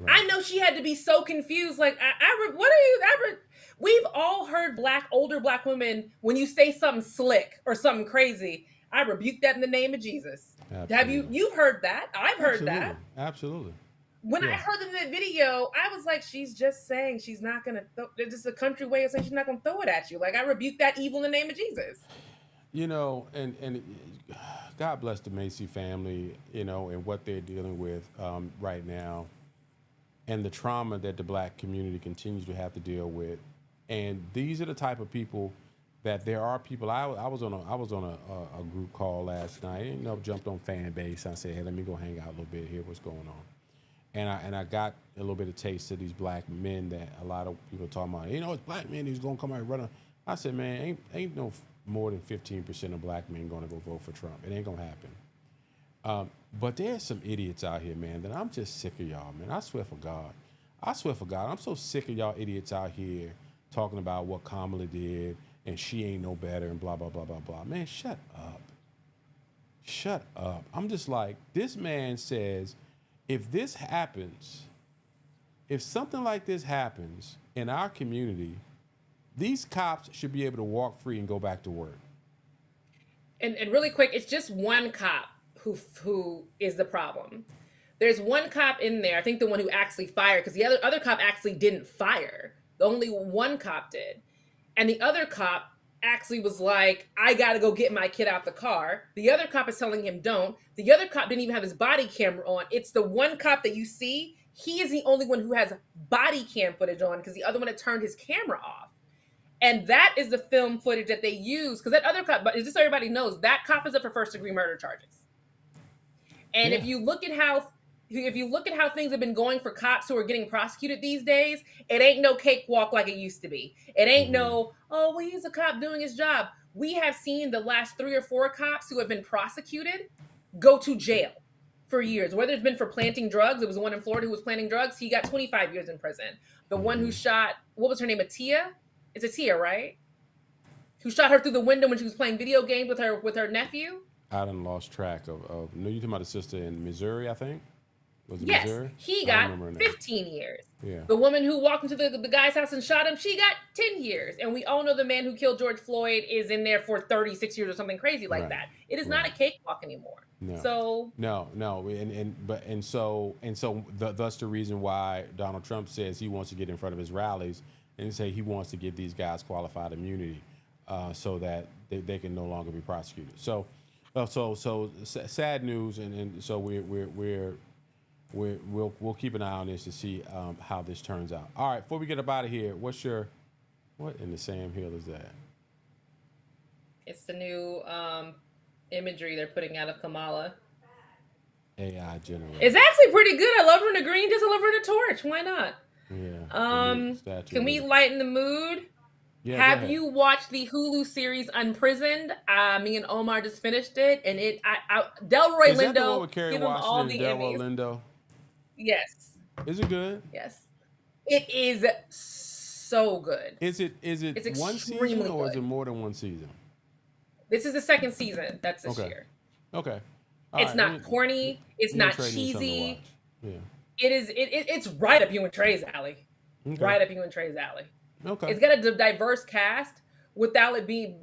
I know she had to be so confused. Like, what are you? We've all heard older black women, when you say something slick or something crazy, I rebuke that in the name of Jesus. Absolutely. You've heard that? I've heard that. Absolutely. When I heard in the video, I was like, she's just saying she's not going to it's just a country way of saying she's not going to throw it at you. Like, I rebuke that evil in the name of Jesus. You know, and God bless the Massey family, you know, and what they're dealing with right now, and the trauma that the black community continues to have to deal with. And these are the type of people that there are people. I was on a group call last night, and, you know, jumped on fan base. I said, hey, let me go hang out a little bit, hear what's going on. And I got a little bit of taste of these black men that a lot of people are talking about. You know, it's black men who's gonna come out and run. I said, man, ain't no more than 15% of black men gonna go vote for Trump. It ain't gonna happen. But there's some idiots out here, man, that I'm just sick of y'all, man. I swear for God, I'm so sick of y'all idiots out here talking about what Kamala did and she ain't no better and blah blah blah blah blah. Man, shut up. Shut up. I'm just like, this man says, if this happens, if something like this happens in our community, these cops should be able to walk free and go back to work. And really quick, it's just one cop who is the problem. There's one cop in there, I think the one who actually fired, because the other cop actually didn't fire. Only one cop did. And the other cop actually was like, I got to go get my kid out the car. The other cop is telling him don't. The other cop didn't even have his body camera on. It's the one cop that you see. He is the only one who has body cam footage on, because the other one had turned his camera off. And that is the film footage that they use, because that other cop, but just so everybody knows, that cop is up for first-degree murder charges. And if you look at how things have been going for cops who are getting prosecuted these days, it ain't no cakewalk like it used to be. It ain't no, oh, well, he's a cop doing his job. We have seen the last 3 or 4 cops who have been prosecuted go to jail for years. Whether it's been for planting drugs, it was the one in Florida who was planting drugs. He got 25 years in prison. The one who shot, what was her name, Atia? It's Atia, right? Who shot her through the window when she was playing video games with her nephew? I done lost track of. No, you talking about the sister in Missouri, I think? Was it yes, Missouri? He got 15 years. Yeah. The woman who walked into the guy's house and shot him, she got 10 years. And we all know the man who killed George Floyd is in there for 36 years or something crazy like that. It is not a cakewalk anymore. No. So no, and so that's the reason why Donald Trump says he wants to get in front of his rallies and say he wants to give these guys qualified immunity, so that they can no longer be prosecuted. So sad news, and so we're we'll keep an eye on this to see how this turns out. All right, before we get up out of here, what in the Sam Hill is that? It's the new imagery they're putting out of Kamala. AI generated. It's actually pretty good. I love her in the green, just I love her in the torch. Why not? Yeah. Can we lighten the mood? Yeah, have you watched the Hulu series Unprisoned? Me and Omar just finished it, and Delroy Lindo. Is that the one with give Kerry him all the Delroy Emmys. Lindo? Yes. Is it good? Yes. It is so good. Is it it's one season or good. is it more than one season? This is the second season. That's this year. Okay. It's not corny. It's not cheesy. Yeah. It's right up you and Trey's alley. Okay. Right up you and Trey's alley. Okay. It's got a diverse cast without it being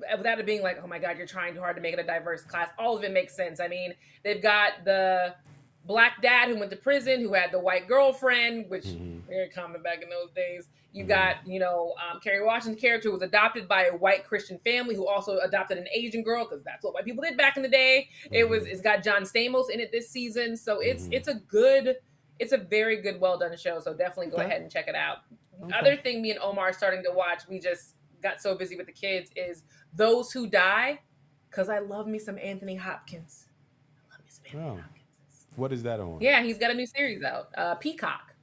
like, oh my God, you're trying too hard to make it a diverse cast. All of it makes sense. I mean, they've got the black dad who went to prison, who had the white girlfriend, which very common back in those days. You got, Kerry Washington's character was adopted by a white Christian family who also adopted an Asian girl, because that's what white people did back in the day. It's got John Stamos in it this season. So it's a very good, well done show. So definitely go ahead and check it out. Okay. Other thing me and Omar are starting to watch, we just got so busy with the kids, is Those Who Die, because I love me some Anthony Hopkins. Hopkins. What is that on? Yeah, he's got a new series out, Peacock,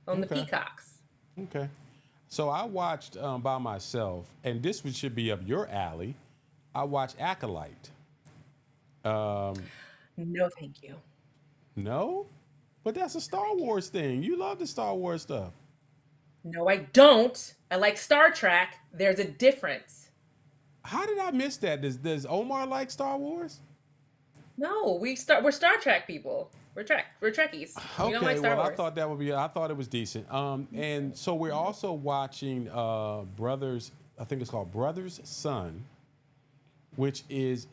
on the Peacocks. Okay. So I watched by myself, and this should be up your alley. I watched Acolyte. No, thank you. No? But that's a Star Wars thing. You love the Star Wars stuff. No, I don't. I like Star Trek. There's a difference. How did I miss that? Does Omar like Star Wars? No, we're Star Trek people. We're Trekkies. Okay, we don't like Star Wars. I thought it was decent. And so we're also watching Brothers. I think it's called Brothers Son, which is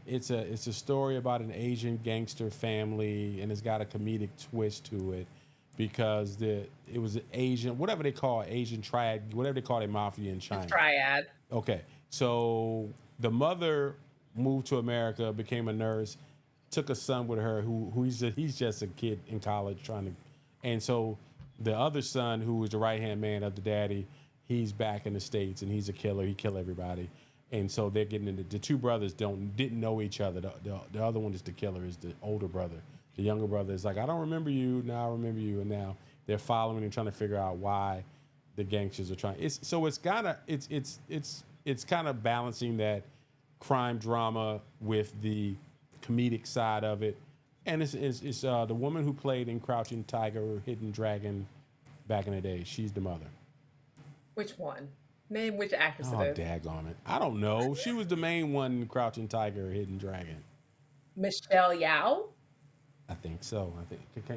it's a story about an Asian gangster family, and it's got a comedic twist to it because it was an Asian, whatever they call Asian triad, whatever they call a mafia in China. Triad. Okay, so the mother moved to America, became a nurse, took a son with her who he's just a kid in college and so the other son, who was the right-hand man of the daddy, he's back in the States and he's a killer. He killed everybody. And so they're getting into, the two brothers didn't know each other. The other one is the killer, is the older brother. The younger brother is like, I don't remember you, now I remember you. And now they're following and trying to figure out why the gangsters are trying. It's kind of balancing that crime drama with the comedic side of it. And it's the woman who played in Crouching Tiger, Hidden Dragon back in the day. She's the mother. Which one? Name which actress it is. Oh, daggone it. I don't know. She was the main one in Crouching Tiger, Hidden Dragon. Michelle Yeoh? I think so.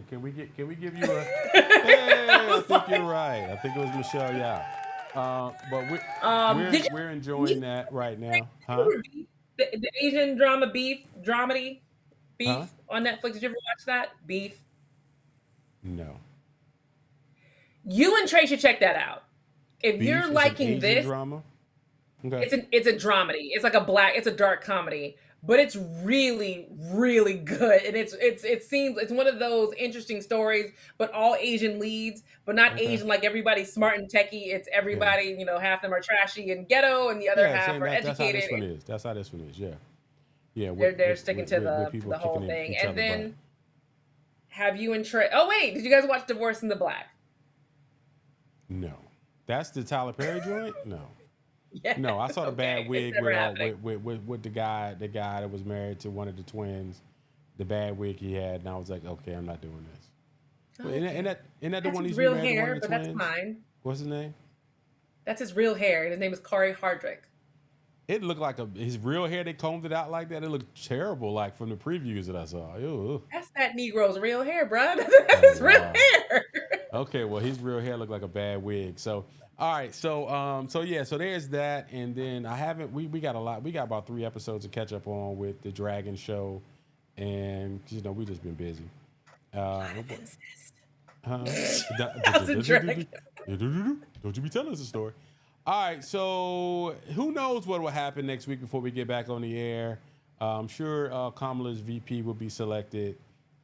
Can we give you a hey, I think you're right. I think it was Michelle Yeoh. But we're enjoying that right now. Huh? The Asian dramedy Beef on Netflix. Did you ever watch that? Beef? No. You and Trey should check that out. If Beef you're liking this drama? Okay. It's a dramedy. It's like it's a dark comedy, but it's really, really good. And it seems it's one of those interesting stories, but all Asian leads, but not Asian like everybody's smart and techie. It's everybody, half them are trashy and ghetto, and the other half are educated. That's how this one is. Yeah. Yeah. They're sticking to the whole thing. And then have you and Trey? Oh wait, did you guys watch Divorce in the Black? No. That's the Tyler Perry joint? No. Yeah, no, I saw the bad wig with the guy that was married to one of the twins, the bad wig he had, and I was like, okay, I'm not doing this. Okay. Isn't that the one he's real married hair, to one of the but twins? That's mine. What's his name? That's his real hair. His name is Corey Hardrick. It looked like his real hair. They combed it out like that. It looked terrible, like from the previews that I saw. Ew. That's that Negro's real hair, bro. That's his real hair. Okay, well, his real hair looked like a bad wig. So, all right, so there's that, and then we got a lot. We got about 3 episodes to catch up on with the Dragon show, and we just been busy. Don't you be telling us a story. All right, so who knows what will happen next week before we get back on the air. I'm sure Kamala's VP will be selected.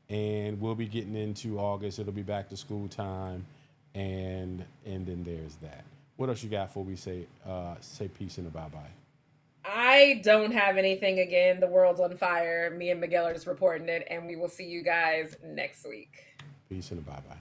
and we'll be getting into August. It'll be back to school time, and then there's that. What else you got before we say peace and a bye bye? I don't have anything. Again, the world's on fire. Me and Miguel are just reporting it, and we will see you guys next week. Peace and a bye bye.